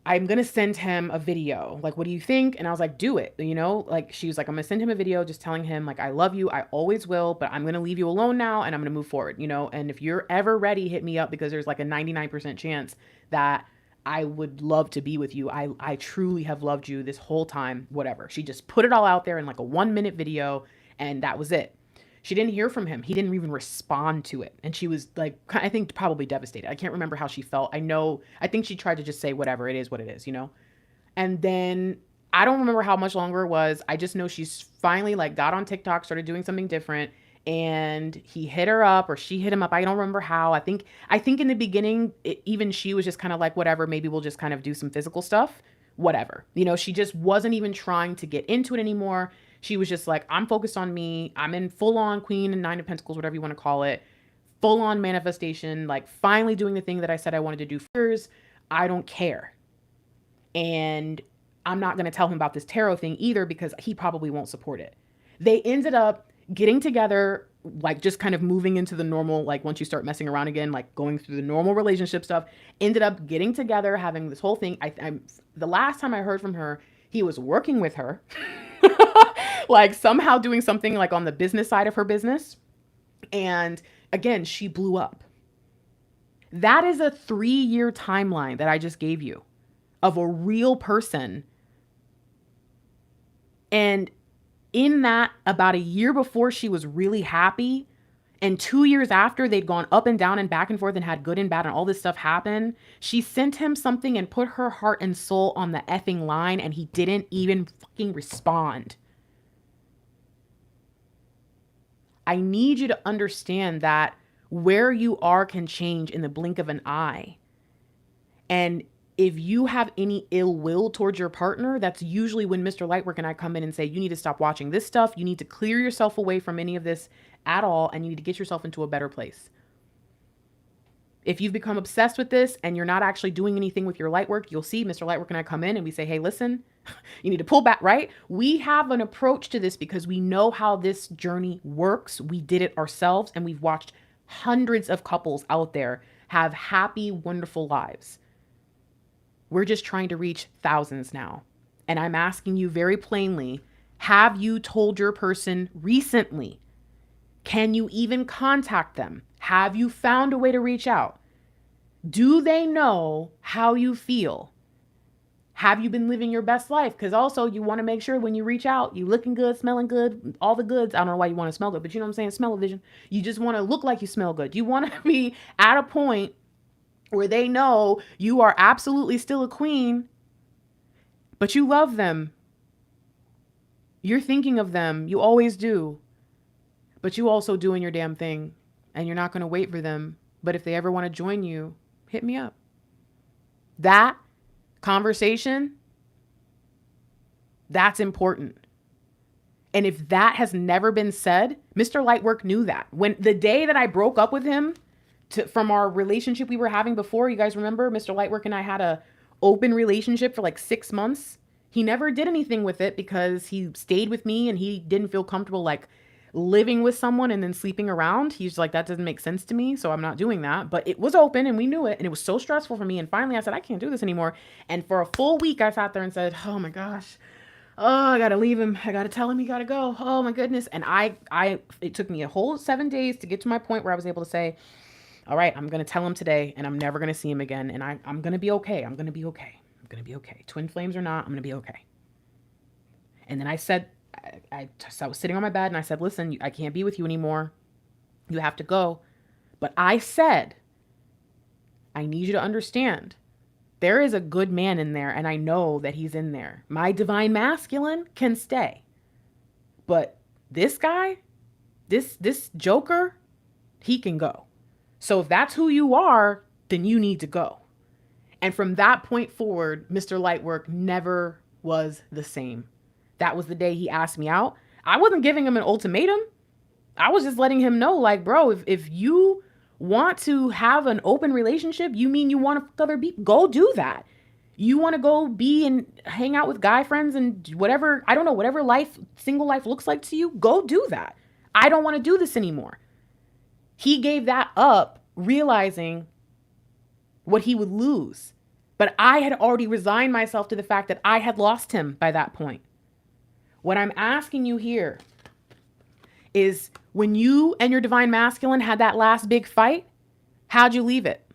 I'm going to send him a video. Like, what do you think? And I was like, do it. You know, like she was like, I'm going to send him a video just telling him like, I love you. I always will, but I'm going to leave you alone now and I'm going to move forward, you know? And if you're ever ready, hit me up because there's like a 99% chance that I would love to be with you. I truly have loved you this whole time, whatever. She just put it all out there in like a 1-minute video and that was it. She didn't hear from him. He didn't even respond to it. And she was like, I think probably devastated. I can't remember how she felt. I think she tried to just say, whatever, it is what it is, you know? And then I don't remember how much longer it was. I just know she's finally like got on TikTok, started doing something different. And he hit her up or she hit him up. I don't remember how. I think in the beginning, even she was just kind of like, whatever, maybe we'll just kind of do some physical stuff, whatever. You know, she just wasn't even trying to get into it anymore. She was just like, I'm focused on me. I'm in full on Queen and Nine of Pentacles, whatever you want to call it. Full on manifestation, like finally doing the thing that I said I wanted to do first. I don't care. And I'm not going to tell him about this tarot thing either because he probably won't support it. They ended up getting together, like just kind of moving into the normal, like once you start messing around again, like going through the normal relationship stuff, ended up getting together, having this whole thing. I'm the last time I heard from her, he was working with her, like somehow doing something like on the business side of her business. And again, she blew up. That is a 3-year timeline that I just gave you of a real person. And in that, about a year before she was really happy, and 2 years after they'd gone up and down and back and forth and had good and bad and all this stuff happen, she sent him something and put her heart and soul on the effing line and he didn't even fucking respond. I need you to understand that where you are can change in the blink of an eye. And if you have any ill will towards your partner, that's usually when Mr. Lightwork and I come in and say, you need to stop watching this stuff. You need to clear yourself away from any of this at all. And you need to get yourself into a better place. If you've become obsessed with this and you're not actually doing anything with your light work, you'll see Mr. Lightwork and I come in and we say, hey, listen, you need to pull back, right? We have an approach to this because we know how this journey works. We did it ourselves and we've watched hundreds of couples out there have happy, wonderful lives. We're just trying to reach thousands now. And I'm asking you very plainly, have you told your person recently? Can you even contact them? Have you found a way to reach out? Do they know how you feel? Have you been living your best life? Because also you want to make sure when you reach out, you looking good, smelling good, all the goods. I don't know why you want to smell good, but you know what I'm saying? Smell-o-vision. You just want to look like you smell good. You want to be at a point where they know you are absolutely still a queen, but you love them. You're thinking of them. You always do. But you also doing your damn thing and you're not going to wait for them. But if they ever want to join you, hit me up. That conversation, that's important. And if that has never been said, Mr. Lightwork knew that. When the day that I broke up with him, from our relationship we were having before, you guys remember Mr. Lightwork and I had a open relationship for like 6 months. He never did anything with it because he stayed with me and he didn't feel comfortable like living with someone and then sleeping around. He's like, that doesn't make sense to me. So I'm not doing that. But it was open and we knew it. And it was so stressful for me. And finally I said, I can't do this anymore. And for a full week I sat there and said, oh my gosh, oh, I got to leave him. I got to tell him he got to go. Oh my goodness. And it took me a whole 7 days to get to my point where I was able to say, all right, I'm going to tell him today and I'm never going to see him again. And I'm going to be okay. I'm going to be okay. I'm going to be okay. Twin flames or not, I'm going to be okay. And then I said, I was sitting on my bed and I said, listen, I can't be with you anymore. You have to go. But I said, I need you to understand there is a good man in there and I know that he's in there. My divine masculine can stay. But this guy, this joker, he can go. So if that's who you are, then you need to go. And from that point forward, Mr. Lightwork never was the same. That was the day he asked me out. I wasn't giving him an ultimatum. I was just letting him know, like, bro, if you want to have an open relationship, you mean you want to fuck other people, go do that. You want to go be and hang out with guy friends and whatever, I don't know, whatever single life looks like to you, go do that. I don't want to do this anymore. He gave that up, realizing what he would lose. But I had already resigned myself to the fact that I had lost him by that point. What I'm asking you here is, when you and your divine masculine had that last big fight, how'd you leave it?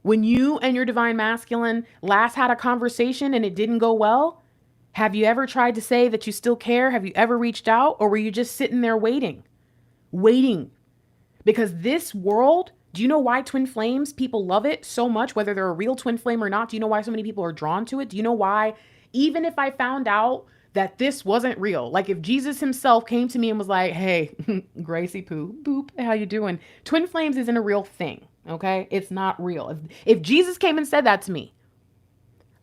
When you and your divine masculine last had a conversation and it didn't go well, have you ever tried to say that you still care? Have you ever reached out? Or were you just sitting there waiting? Because this world, do you know why twin flames, people love it so much, whether they're a real twin flame or not? Do you know why so many people are drawn to it? Do you know why, even if I found out that this wasn't real, like if Jesus himself came to me and was like, hey, Gracie Poo, boop, how you doing? Twin flames isn't a real thing, okay? It's not real. If Jesus came and said that to me,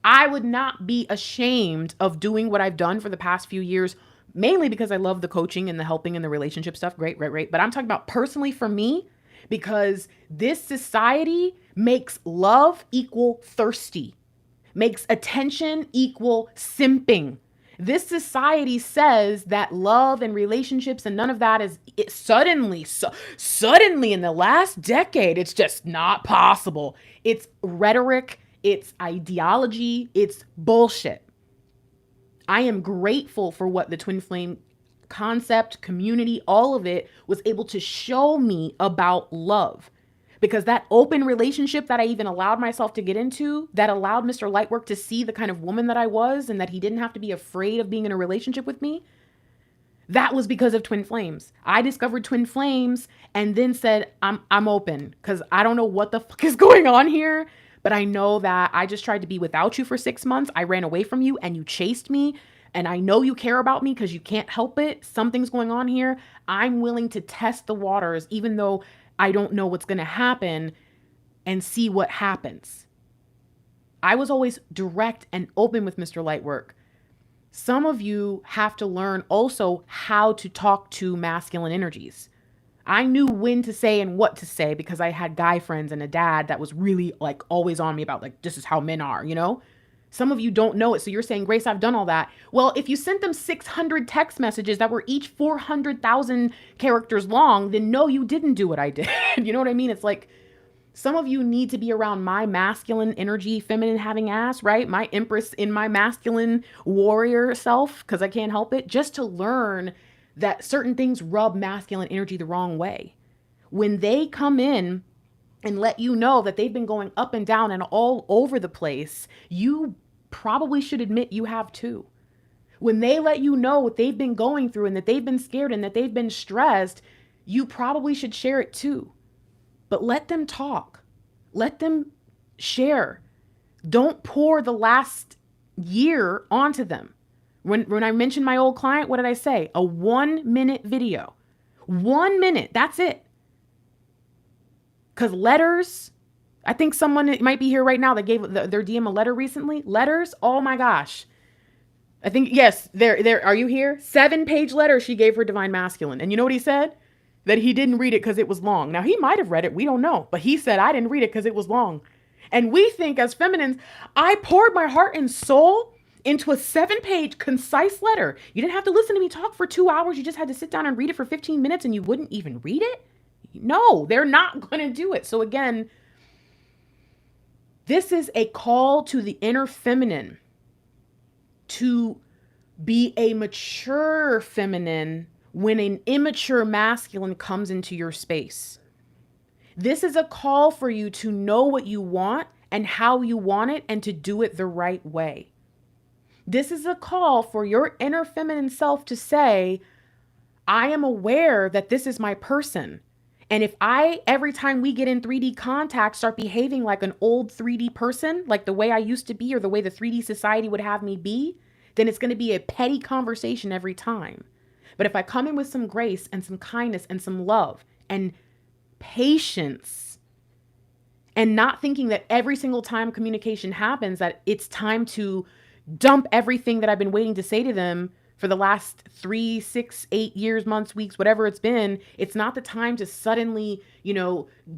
I would not be ashamed of doing what I've done for the past few years, mainly because I love the coaching and the helping and the relationship stuff. Great. But I'm talking about personally for me, because this society makes love equal thirsty, makes attention equal simping. This society says that love and relationships and none of that is suddenly in the last decade, it's just not possible. It's rhetoric, it's ideology, it's bullshit. I am grateful for what the twin flame concept, community, all of it was able to show me about love. Because that open relationship that I even allowed myself to get into, that allowed Mr. Lightwork to see the kind of woman that I was and that he didn't have to be afraid of being in a relationship with me, that was because of twin flames. I discovered twin flames and then said, I'm open, because I don't know what the fuck is going on here, but I know that I just tried to be without you for 6 months. I ran away from you and you chased me. And I know you care about me because you can't help it. Something's going on here. I'm willing to test the waters, even though I don't know what's going to happen, and see what happens. I was always direct and open with Mr. Lightwork. Some of you have to learn also how to talk to masculine energies. I knew when to say and what to say because I had guy friends and a dad that was really like always on me about like, this is how men are, you know? Some of you don't know it. So you're saying, Grace, I've done all that. Well, if you sent them 600 text messages that were each 400,000 characters long, then no, you didn't do what I did. You know what I mean? It's like, some of you need to be around my masculine energy, feminine having ass, right? My empress in my masculine warrior self, because I can't help it, just to learn that certain things rub masculine energy the wrong way. When they come in and let you know that they've been going up and down and all over the place, you probably should admit you have too. When they let you know what they've been going through and that they've been scared and that they've been stressed, you probably should share it too. But let them talk. Let them share. Don't pour the last year onto them. When I mentioned my old client, what did I say? A 1-minute video. 1 minute. That's it. Because letters, I think someone might be here right now that gave their DM a letter recently. Letters, oh my gosh. I think, yes, there. Are you here? 7-page letter she gave her divine masculine. And you know what he said? That he didn't read it because it was long. Now, he might have read it. We don't know. But he said, I didn't read it because it was long. And we think as feminines, I poured my heart and soul into a 7-page concise letter. You didn't have to listen to me talk for 2 hours. You just had to sit down and read it for 15 minutes and you wouldn't even read it? No, they're not going to do it. So again, this is a call to the inner feminine to be a mature feminine when an immature masculine comes into your space. This is a call for you to know what you want and how you want it and to do it the right way. This is a call for your inner feminine self to say, I am aware that this is my person. And if I, every time we get in 3D contact, start behaving like an old 3D person, like the way I used to be or the way the 3D society would have me be, then it's going to be a petty conversation every time. But if I come in with some grace and some kindness and some love and patience and not thinking that every single time communication happens, that it's time to dump everything that I've been waiting to say to them for the last 3, 6, 8 years, months, weeks, whatever it's been, it's not the time to suddenly,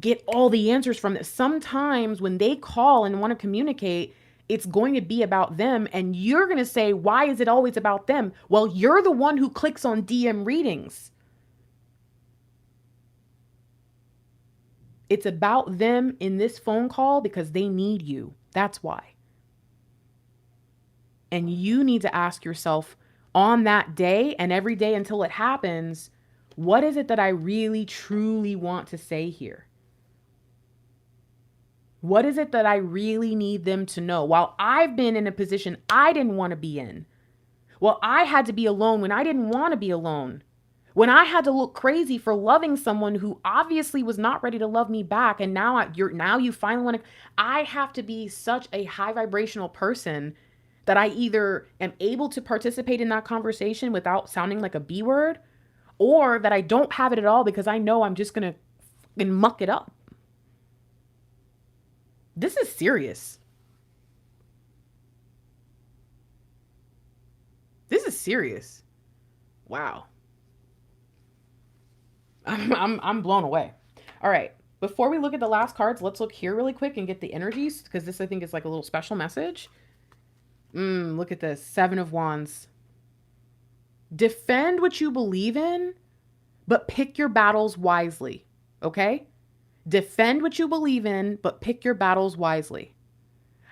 get all the answers from this. Sometimes when they call and want to communicate, it's going to be about them. And you're going to say, why is it always about them? Well, you're the one who clicks on DM readings. It's about them in this phone call because they need you. That's why. And you need to ask yourself on that day and every day until it happens, what is it that I really, truly want to say here? What is it that I really need them to know? While I've been in a position I didn't want to be in. Well, I had to be alone when I didn't want to be alone. When I had to look crazy for loving someone who obviously was not ready to love me back, and now you finally want to. I have to be such a high vibrational person that I either am able to participate in that conversation without sounding like a B word, or that I don't have it at all because I know I'm just gonna muck it up. This is serious. This is serious. Wow. I'm blown away. All right. Before we look at the last cards, let's look here really quick and get the energies, because this I think is like a little special message. Look at this. 7 of Wands. Defend what you believe in, but pick your battles wisely. Okay? Defend what you believe in, but pick your battles wisely.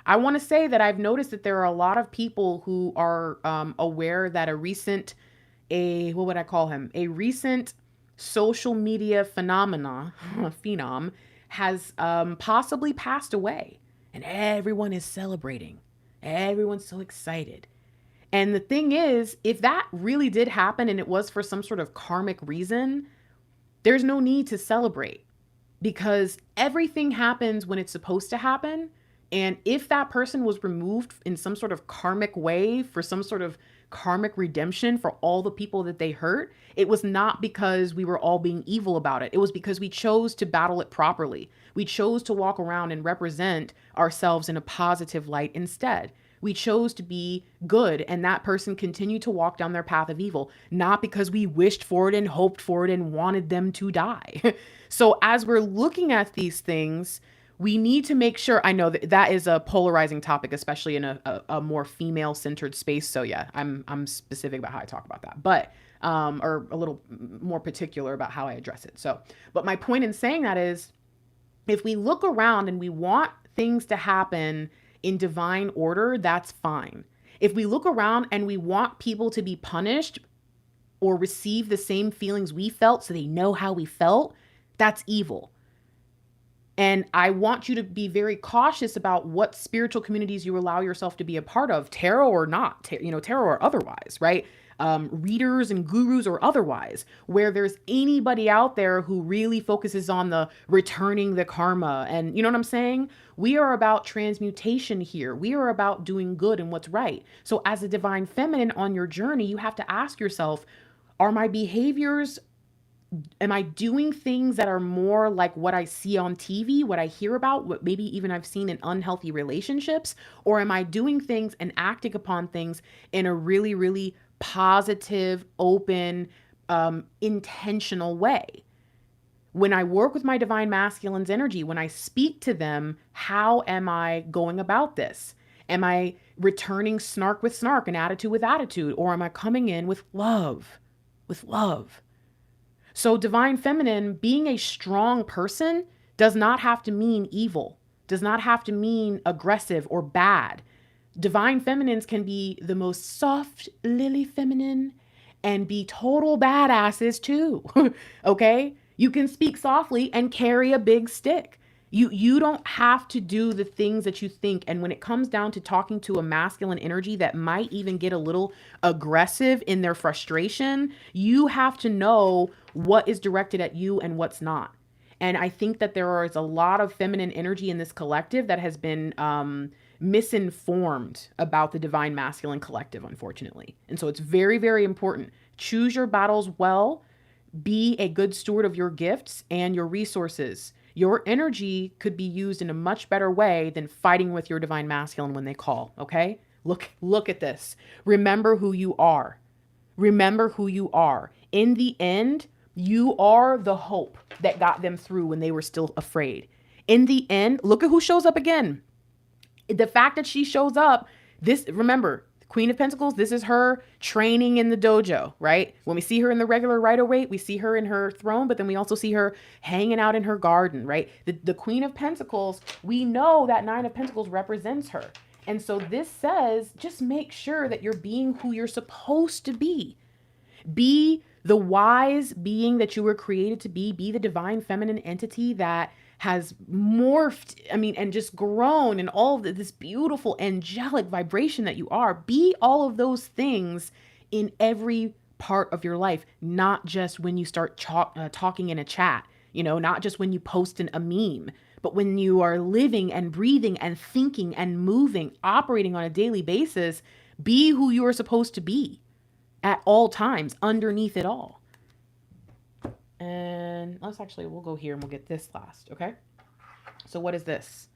I want to say that I've noticed that there are a lot of people who are aware that a recent social media phenom has possibly passed away, and everyone is celebrating. Everyone's so excited. And the thing is, if that really did happen and it was for some sort of karmic reason, there's no need to celebrate, because everything happens when it's supposed to happen. And if that person was removed in some sort of karmic way for some sort of karmic redemption for all the people that they hurt, it was not because we were all being evil about it. It was because we chose to battle it properly. We chose to walk around and represent ourselves in a positive light instead. We chose to be good, and that person continued to walk down their path of evil, not because we wished for it and hoped for it and wanted them to die. So as we're looking at these things, we need to make sure, I know that is a polarizing topic, especially in a more female-centered space. So yeah, I'm specific about how I talk about that, but or a little more particular about how I address it. So, but my point in saying that is, if we look around and we want things to happen in divine order, that's fine. If we look around and we want people to be punished or receive the same feelings we felt so they know how we felt, that's evil. And I want you to be very cautious about what spiritual communities you allow yourself to be a part of, tarot or not, tarot or otherwise, right? Readers and gurus or otherwise, where there's anybody out there who really focuses on the returning the karma. And you know what I'm saying? We are about transmutation here. We are about doing good and what's right. So as a divine feminine on your journey, you have to ask yourself, are my behaviors, am I doing things that are more like what I see on TV, what I hear about, what maybe even I've seen in unhealthy relationships? Or am I doing things and acting upon things in a really, really positive, open, intentional way? When I work with my divine masculine's energy, when I speak to them, how am I going about this? Am I returning snark with snark and attitude with attitude? Or am I coming in with love? With love. So divine feminine, being a strong person does not have to mean evil, does not have to mean aggressive or bad. Divine feminines can be the most soft, lily feminine and be total badasses too. Okay? You can speak softly and carry a big stick. You don't have to do the things that you think. And when it comes down to talking to a masculine energy that might even get a little aggressive in their frustration, you have to know what is directed at you and what's not. And I think that there is a lot of feminine energy in this collective that has been misinformed about the divine masculine collective, unfortunately. And so it's very, very important. Choose your battles well. Be a good steward of your gifts and your resources. Your energy could be used in a much better way than fighting with your divine masculine when they call, okay? Look at this. Remember who you are. Remember who you are. In the end, you are the hope that got them through when they were still afraid. In the end, look at who shows up again. The fact that she shows up, remember, Queen of Pentacles, this is her training in the dojo, right? When we see her in the regular Rider-Waite, we see her in her throne, but then we also see her hanging out in her garden, right? The Queen of Pentacles, we know that Nine of Pentacles represents her. And so this says, just make sure that you're being who you're supposed to be. Be the wise being that you were created to be. Be the divine feminine entity that has morphed, and just grown in all of this beautiful angelic vibration that you are. Be all of those things in every part of your life, not just when you start talking in a chat, not just when you post a meme, but when you are living and breathing and thinking and moving, operating on a daily basis. Be who you are supposed to be at all times, underneath it all. And we'll go here and we'll get this last, okay? So what is this?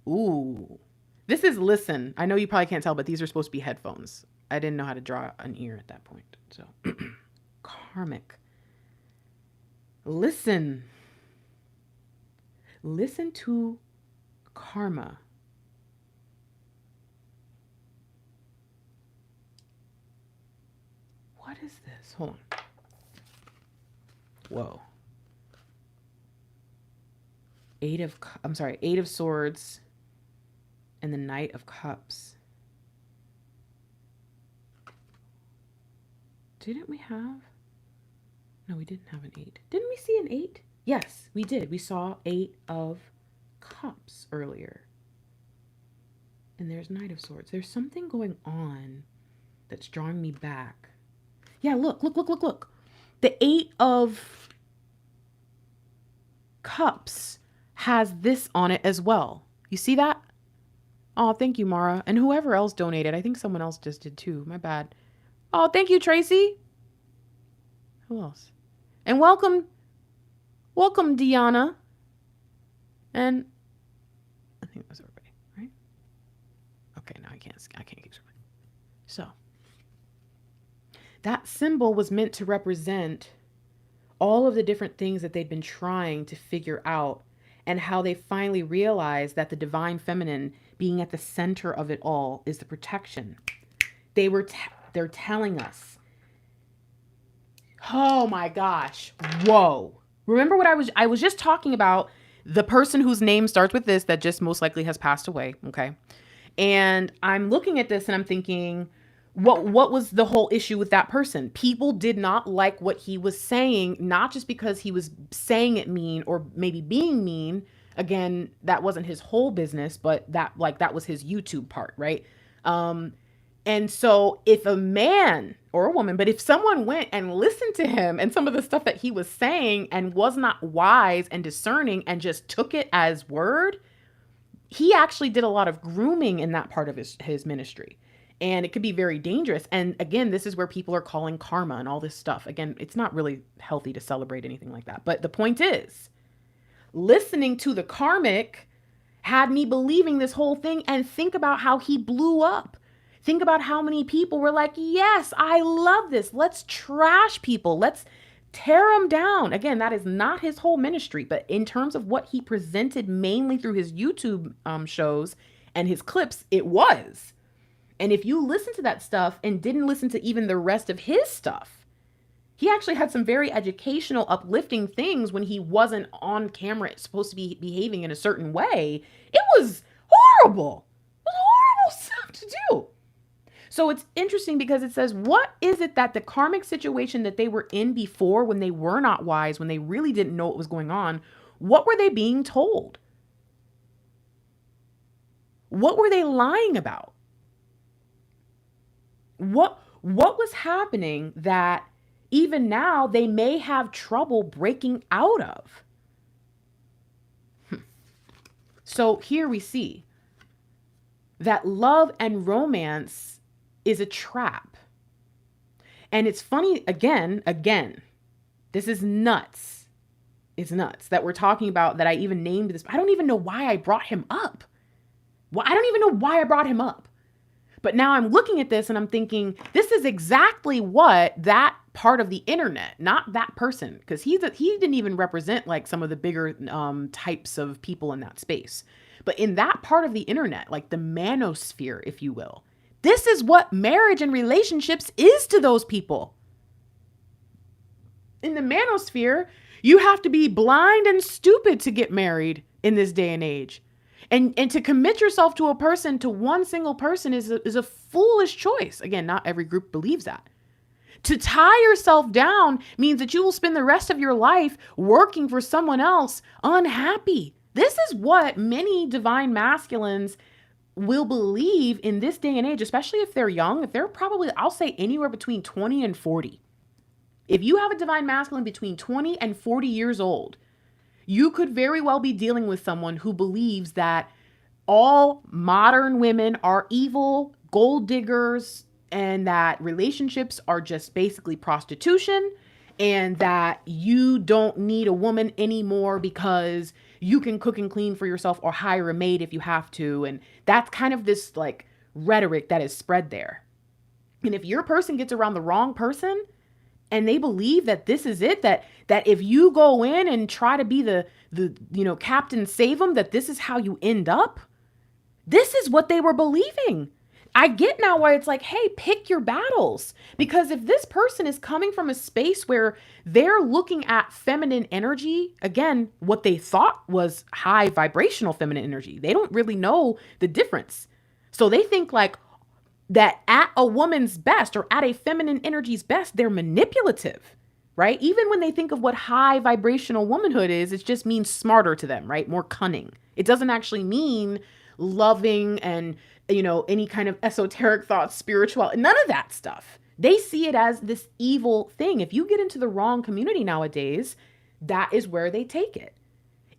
Ooh, this is listen. I know you probably can't tell, but these are supposed to be headphones. I didn't know how to draw an ear at that point. So karmic. Listen to karma. What is this? Hold on. Whoa. Eight of Swords and the Knight of Cups. Didn't we have? No, we didn't have an 8. Didn't we see an 8? Yes, we did. We saw 8 of Cups earlier. And there's Knight of Swords. There's something going on that's drawing me back. Yeah, look. The 8 of Cups has this on it as well. You see that? Oh, thank you, Mara. And whoever else donated. I think someone else just did too. My bad. Oh, thank you, Tracy. Who else? And welcome, Deanna. And I think that was everybody, right? Okay, now I can't keep scrolling. So that symbol was meant to represent all of the different things that they'd been trying to figure out, and how they finally realized that the divine feminine being at the center of it all is the protection. They're telling us. Oh my gosh. Whoa. Remember what I was just talking about, the person whose name starts with this that just most likely has passed away. Okay. And I'm looking at this and I'm thinking, what was the whole issue with that person? People did not like what he was saying, not just because he was saying it mean or maybe being mean. Again, that wasn't his whole business, but that was his YouTube part, right? And so if a man or a woman, but if someone went and listened to him and some of the stuff that he was saying and was not wise and discerning and just took it as word, he actually did a lot of grooming in that part of his ministry. And it could be very dangerous. And again, this is where people are calling karma and all this stuff. Again, it's not really healthy to celebrate anything like that. But the point is, listening to the karmic had me believing this whole thing, and think about how he blew up. Think about how many people were like, yes, I love this. Let's trash people. Let's tear them down. Again, that is not his whole ministry, but in terms of what he presented mainly through his YouTube shows and his clips, it was. And if you listen to that stuff and didn't listen to even the rest of his stuff, he actually had some very educational, uplifting things when he wasn't on camera, supposed to be behaving in a certain way. It was horrible. It was horrible stuff to do. So it's interesting because it says, what is it that the karmic situation that they were in before, when they were not wise, when they really didn't know what was going on, what were they being told? What were they lying about? What was happening that even now they may have trouble breaking out of? So here we see that love and romance is a trap. And it's funny, again, this is nuts. It's nuts that we're talking about, that I even named this. I don't even know why I brought him up. Well, I don't even know why I brought him up. But now I'm looking at this and I'm thinking, this is exactly what that part of the internet, not that person, because he didn't even represent like some of the bigger types of people in that space. But in that part of the internet, like the manosphere, if you will, This is what marriage and relationships is to those people. In the manosphere, you have to be blind and stupid to get married in this day and age. And to commit yourself to a person, to one single person is a foolish choice. Again, not every group believes that. To tie yourself down means that you will spend the rest of your life working for someone else unhappy. This is what many divine masculines will believe in this day and age, especially if they're young. If they're probably, I'll say anywhere between 20 and 40. If you have a divine masculine between 20 and 40 years old, you could very well be dealing with someone who believes that all modern women are evil, gold diggers, and that relationships are just basically prostitution, and that you don't need a woman anymore because you can cook and clean for yourself or hire a maid if you have to. And that's kind of this like rhetoric that is spread there. And if your person gets around the wrong person and they believe that this is it, that if you go in and try to be the captain save them, that this is how you end up. This is what they were believing. I get now why it's like, hey, pick your battles. Because if this person is coming from a space where they're looking at feminine energy, again, what they thought was high vibrational feminine energy, they don't really know the difference. So they think like that at a woman's best or at a feminine energy's best, they're manipulative, right? Even when they think of what high vibrational womanhood is, it just means smarter to them, right? More cunning. It doesn't actually mean loving and any kind of esoteric thoughts, spiritual, none of that stuff. They see it as this evil thing. If you get into the wrong community nowadays, that is where they take it.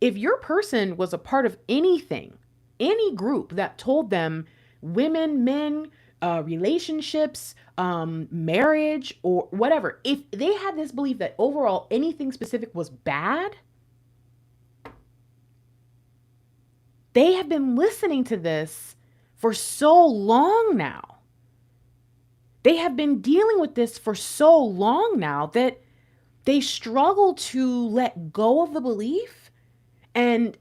If your person was a part of anything, any group that told them women, men, relationships, marriage, or whatever, if they had this belief that overall anything specific was bad, they have been listening to this for so long now. They have been dealing with this for so long now that they struggle to let go of the belief, and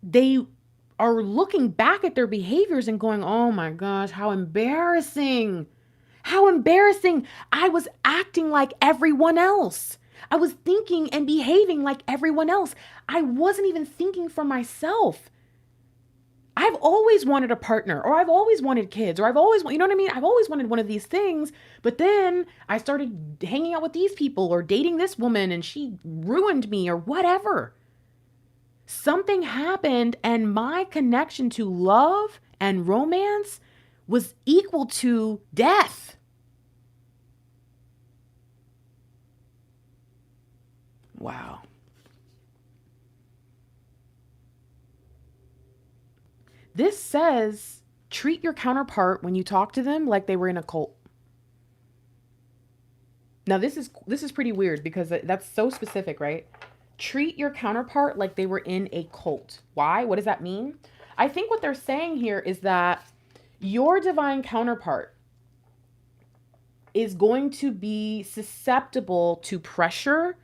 they are looking back at their behaviors and going, oh my gosh, how embarrassing. How embarrassing. I was acting like everyone else. I was thinking and behaving like everyone else. I wasn't even thinking for myself. I've always wanted a partner, or I've always wanted kids, or I've always wanted one of these things. But then I started hanging out with these people or dating this woman and she ruined me or whatever. Something happened and my connection to love and romance was equal to death. Wow. This says, treat your counterpart when you talk to them like they were in a cult. Now, this is pretty weird because that's so specific, right? Treat your counterpart like they were in a cult. Why? What does that mean? I think what they're saying here is that your divine counterpart is going to be susceptible to pressure,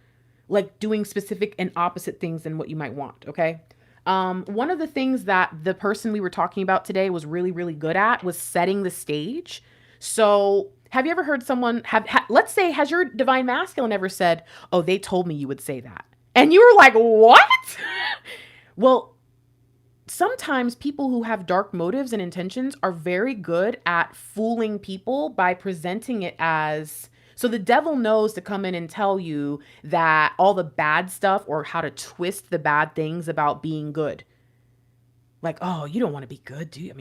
like doing specific and opposite things than what you might want, okay? One of the things that the person we were talking about today was really, really good at was setting the stage. So have you ever heard someone let's say, has your divine masculine ever said, oh, they told me you would say that? And you were like, what? Well, sometimes people who have dark motives and intentions are very good at fooling people by presenting it as, so the devil knows to come in and tell you that all the bad stuff or how to twist the bad things about being good. Like, oh, you don't want to be good, do you? I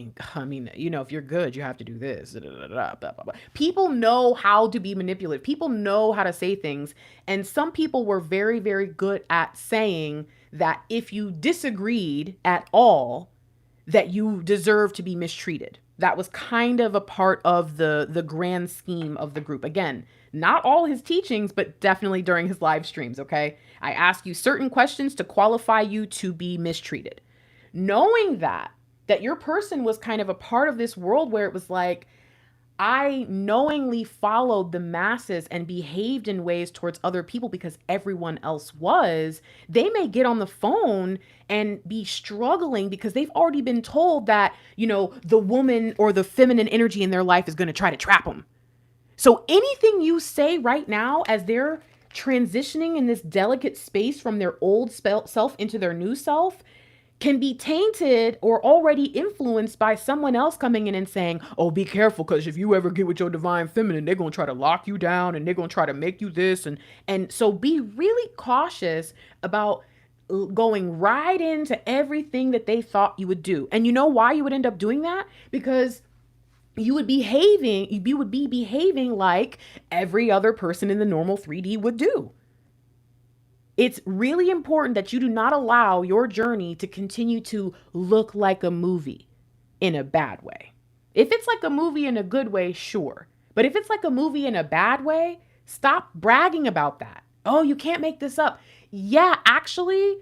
mean, if you're good, you have to do this. Blah, blah, blah. People know how to be manipulative. People know how to say things. And some people were very, very good at saying that if you disagreed at all, that you deserve to be mistreated. That was kind of a part of the grand scheme of the group. Again, not all his teachings, but definitely during his live streams, okay? I ask you certain questions to qualify you to be mistreated. Knowing that your person was kind of a part of this world where it was like, I knowingly followed the masses and behaved in ways towards other people because everyone else was. They may get on the phone and be struggling because they've already been told that, the woman or the feminine energy in their life is going to try to trap them. So anything you say right now as they're transitioning in this delicate space from their old self into their new self can be tainted or already influenced by someone else coming in and saying, oh, be careful, because if you ever get with your divine feminine, they're going to try to lock you down and they're going to try to make you this. And so be really cautious about going right into everything that they thought you would do. And you know why you would end up doing that? Because you would be behaving like every other person in the normal 3D would do. It's really important that you do not allow your journey to continue to look like a movie in a bad way. If it's like a movie in a good way, sure. But if it's like a movie in a bad way, stop bragging about that. Oh, you can't make this up. Yeah, actually,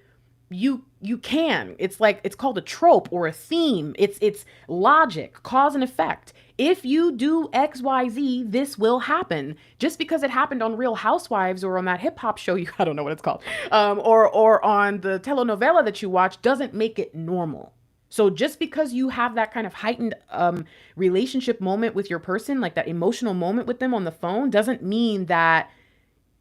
you can. It's called a trope or a theme. It's logic, cause and effect. If you do XYZ, this will happen. Just because it happened on Real Housewives or on that hip hop show, I don't know what it's called, or on the telenovela that you watch, doesn't make it normal. So just because you have that kind of heightened relationship moment with your person, like that emotional moment with them on the phone, doesn't mean that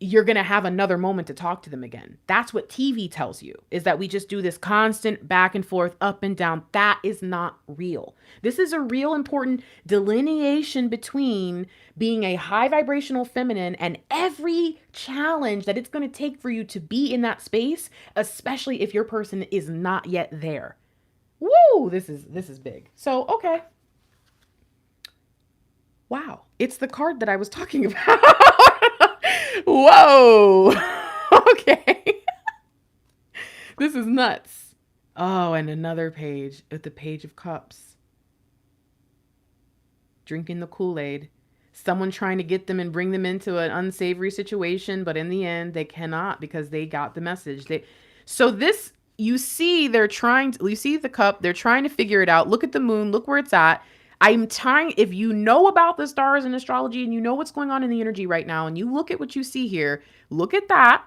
you're going to have another moment to talk to them again. That's what TV tells you, is that we just do this constant back and forth, up and down. That is not real. This is a real important delineation between being a high vibrational feminine and every challenge that it's going to take for you to be in that space, especially if your person is not yet there. Woo, this is big. So, okay. Wow. It's the card that I was talking about. Whoa. Okay. This is nuts. Oh, and another page at the Page of Cups. Drinking the Kool-Aid. Someone trying to get them and bring them into an unsavory situation, but in the end, they cannot because they got the message. So this, you see the cup, they're trying to figure it out. Look at the moon, look where it's at. If you know about the stars and astrology and you know what's going on in the energy right now, and you look at what you see here, look at that.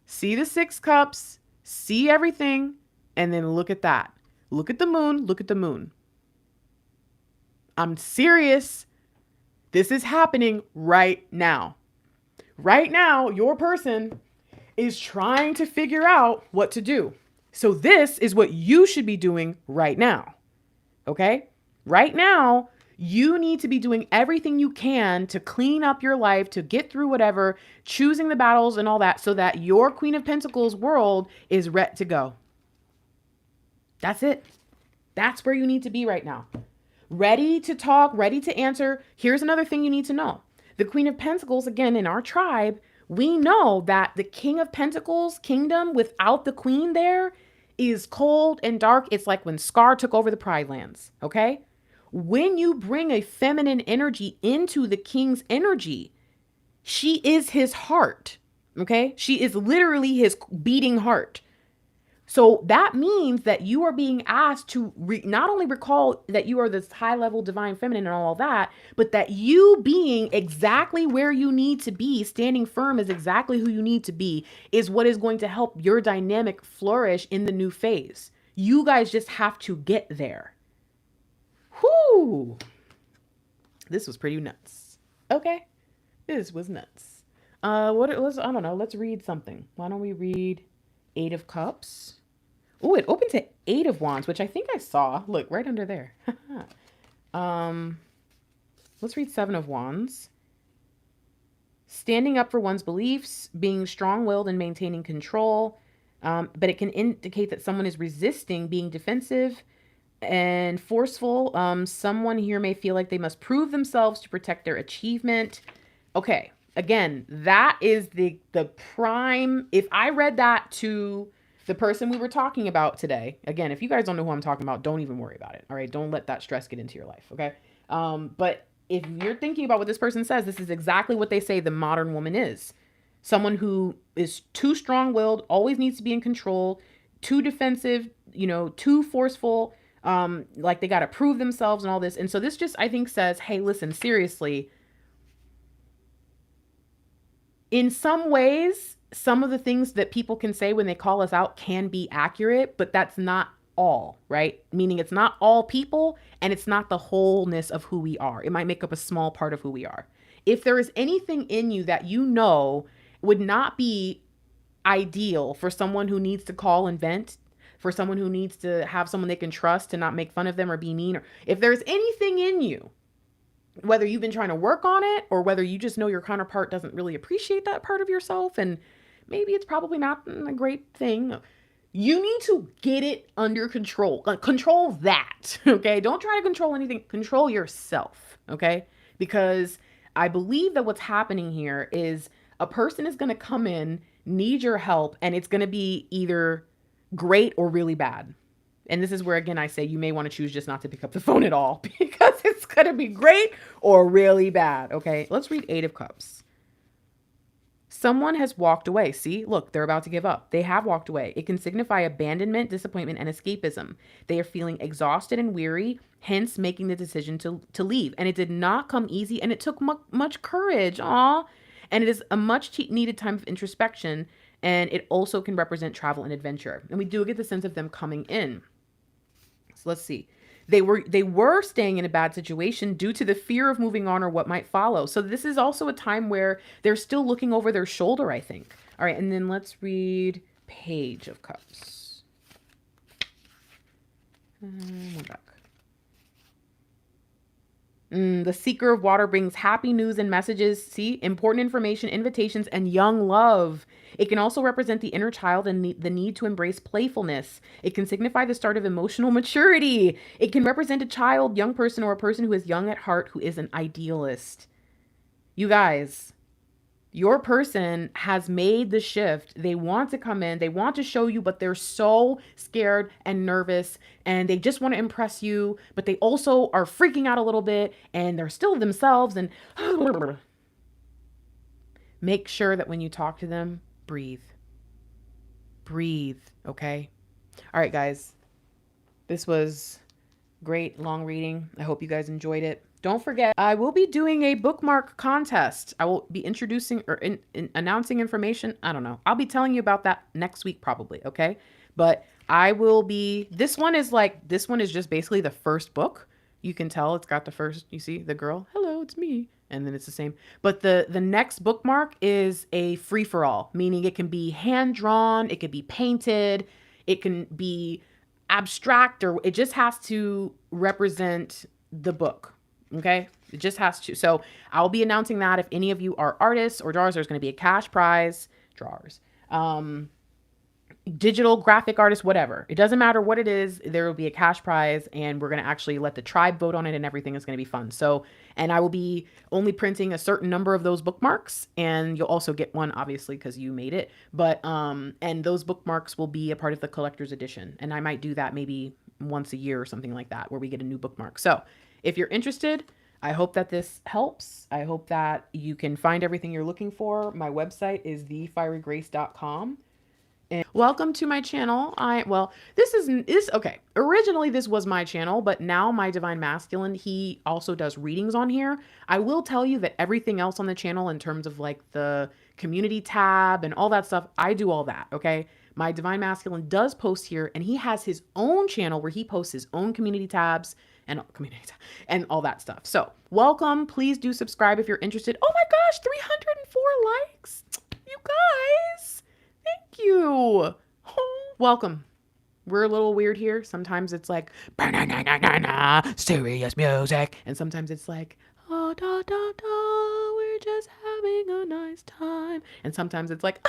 See the 6 cups, see everything, and then look at that. Look at the moon, look at the moon. I'm serious. This is happening right now. Right now, your person is trying to figure out what to do. So this is what you should be doing right now. Okay? Right now, you need to be doing everything you can to clean up your life, to get through whatever, choosing the battles and all that, so that your Queen of Pentacles world is ready to go. That's it. That's where you need to be right now. Ready to talk, ready to answer. Here's another thing you need to know. The Queen of Pentacles, again, in our tribe, we know that the King of Pentacles kingdom without the Queen there is cold and dark. It's like when Scar took over the Pride Lands, okay? When you bring a feminine energy into the King's energy, she is his heart, okay? She is literally his beating heart. So that means that you are being asked to not only recall that you are this high-level divine feminine and all that, but that you being exactly where you need to be, standing firm as exactly who you need to be, is what is going to help your dynamic flourish in the new phase. You guys just have to get there. Whoo! This was pretty nuts. Okay. This was nuts. What it was, I don't know. Let's read something. Why don't we read 8 of Cups? Oh, it opened to 8 of Wands, which I think I saw. Look, right under there. Let's read 7 of Wands. Standing up for one's beliefs, being strong-willed and maintaining control. But it can indicate that someone is resisting, being defensive and forceful. Someone here may feel like they must prove themselves to protect their achievement. Okay, again, that is the prime. If I read that to the person we were talking about today, again, if you guys don't know who I'm talking about, don't even worry about it. All right. Don't let that stress get into your life. Okay. But if you're thinking about what this person says, this is exactly what they say the modern woman is. Someone who is too strong-willed, always needs to be in control, too defensive, too forceful, Like they got to prove themselves and all this. And so this just, I think, says, hey, listen, seriously, in some ways, some of the things that people can say when they call us out can be accurate, but that's not all, right? Meaning it's not all people and it's not the wholeness of who we are. It might make up a small part of who we are. If there is anything in you that you know would not be ideal for someone who needs to call and vent, for someone who needs to have someone they can trust to not make fun of them or be mean, or if there's anything in you, whether you've been trying to work on it or whether you just know your counterpart doesn't really appreciate that part of yourself and maybe it's probably not a great thing, you need to get it under control. Control that, okay? Don't try to control anything. Control yourself, okay? Because I believe that what's happening here is a person is going to come in, need your help, and it's going to be either great or really bad. And this is where, again, I say you may want to choose just not to pick up the phone at all because it's going to be great or really bad. Okay, let's read 8 of Cups. Someone has walked away. See, look, they're about to give up. They have walked away. It can signify abandonment, disappointment, and escapism. They are feeling exhausted and weary, hence making the decision to leave. And it did not come easy, and it took much courage. Aw. And it is a much needed time of introspection, and it also can represent travel and adventure. And we do get the sense of them coming in. So let's see. They were staying in a bad situation due to the fear of moving on or what might follow. So this is also a time where they're still looking over their shoulder, I think. All right, and then let's read Page of Cups. One back. The Seeker of Water brings happy news and messages, see, important information, invitations, and young love. It can also represent the inner child and the need to embrace playfulness. It can signify the start of emotional maturity. It can represent a child, young person, or a person who is young at heart who is an idealist. You guys, your person has made the shift. They want to come in. They want to show you, but they're so scared and nervous and they just want to impress you, but they also are freaking out a little bit and they're still themselves. And make sure that when you talk to them, breathe. Breathe, okay? All right, guys. This was great long reading. I hope you guys enjoyed it. Don't forget, I will be doing a bookmark contest. I will be introducing or announcing information. I don't know. I'll be telling you about that next week probably, okay? But I will be, this one is just basically the first book. You can tell it's got the first, you see the girl, hello, it's me. And then it's the same. But the next bookmark is a free-for-all, meaning it can be hand-drawn, it could be painted, it can be abstract, or it just has to represent the book. Okay, it just has to. So I'll be announcing that if any of you are artists or drawers, there's going to be a cash prize. Drawers, digital graphic artists, whatever. It doesn't matter what it is. There will be a cash prize, and we're going to actually let the tribe vote on it, and everything is going to be fun. So, and I will be only printing a certain number of those bookmarks, and you'll also get one, obviously, because you made it. But and those bookmarks will be a part of the collector's edition, and I might do that maybe once a year or something like that, where we get a new bookmark. So if you're interested, I hope that this helps. I hope that you can find everything you're looking for. My website is thefierygrace.com. And welcome to my channel. Okay. Originally, this was my channel, but now my Divine Masculine, he also does readings on here. I will tell you that everything else on the channel in terms of like the community tab and all that stuff, I do all that, okay? My Divine Masculine does post here, and he has his own channel where he posts his own community tabs and all that stuff. So welcome. Please do subscribe if you're interested. Oh my gosh, 304 likes. You guys, thank you. Oh, welcome. We're a little weird here. Sometimes it's like serious music, and sometimes it's like oh da da da, we're just having a nice time, and sometimes it's like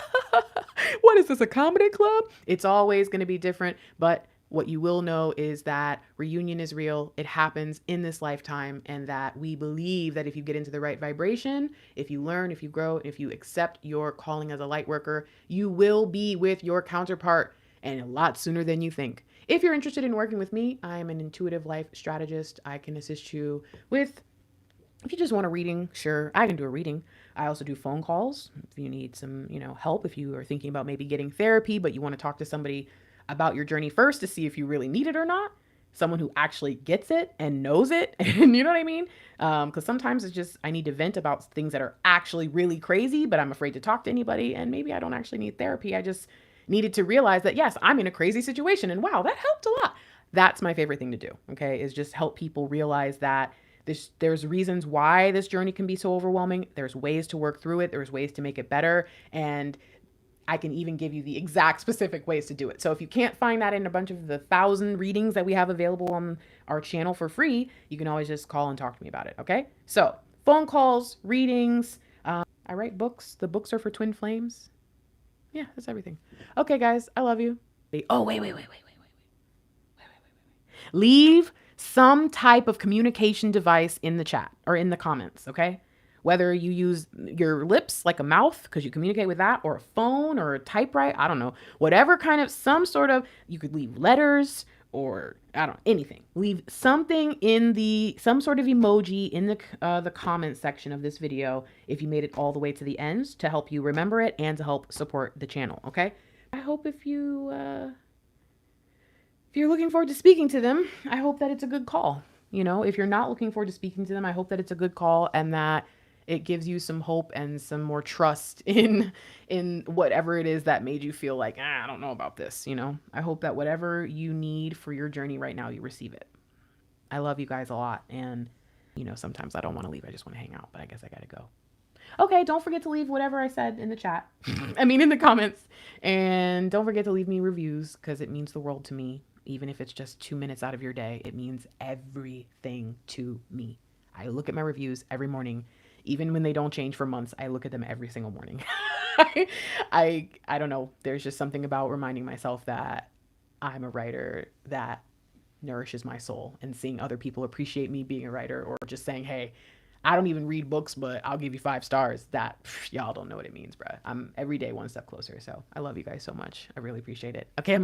what is this, a comedy club? It's always going to be different, but what you will know is that reunion is real. It happens in this lifetime, and that we believe that if you get into the right vibration, if you learn, if you grow, if you accept your calling as a light worker, you will be with your counterpart, and a lot sooner than you think. If you're interested in working with me, I am an intuitive life strategist. I can assist you with, if you just want a reading, sure, I can do a reading. I also do phone calls if you need some, help. If you are thinking about maybe getting therapy, but you want to talk to somebody about your journey first to see if you really need it or not, someone who actually gets it and knows it. And you know what I mean? Because sometimes it's just, I need to vent about things that are actually really crazy, but I'm afraid to talk to anybody. And maybe I don't actually need therapy. I just needed to realize that, yes, I'm in a crazy situation. And wow, that helped a lot. That's my favorite thing to do. Okay. Is just help people realize that there's reasons why this journey can be so overwhelming. There's ways to work through it. There's ways to make it better. And I can even give you the exact specific ways to do it. So if you can't find that in a bunch of the 1,000 readings that we have available on our channel for free, you can always just call and talk to me about it. Okay. So phone calls, readings. I write books. The books are for twin flames. Yeah, that's everything. Okay, guys, I love you. Oh, wait. Leave some type of communication device in the chat or in the comments, okay? Whether you use your lips like a mouth because you communicate with that, or a phone or a typewriter, I don't know. Whatever kind of, some sort of, you could leave letters or I don't know, anything. Leave something in some sort of emoji in the comment section of this video if you made it all the way to the end to help you remember it and to help support the channel, okay? I hope if you're looking forward to speaking to them, I hope that it's a good call. You know, if you're not looking forward to speaking to them, I hope that it's a good call and that it gives you some hope and some more trust in whatever it is that made you feel like, I don't know about this, you know? I hope that whatever you need for your journey right now, you receive it. I love you guys a lot. And, you know, sometimes I don't want to leave. I just want to hang out, but I guess I got to go. Okay, don't forget to leave whatever I said in the chat. I mean, in the comments. And don't forget to leave me reviews because it means the world to me. Even if it's just 2 minutes out of your day, it means everything to me. I look at my reviews every morning. Even when they don't change for months, I look at them every single morning. I don't know. There's just something about reminding myself that I'm a writer that nourishes my soul, and seeing other people appreciate me being a writer, or just saying, hey, I don't even read books, but I'll give you 5 stars. That y'all don't know what it means, bruh. I'm every day one step closer. So I love you guys so much. I really appreciate it. Okay.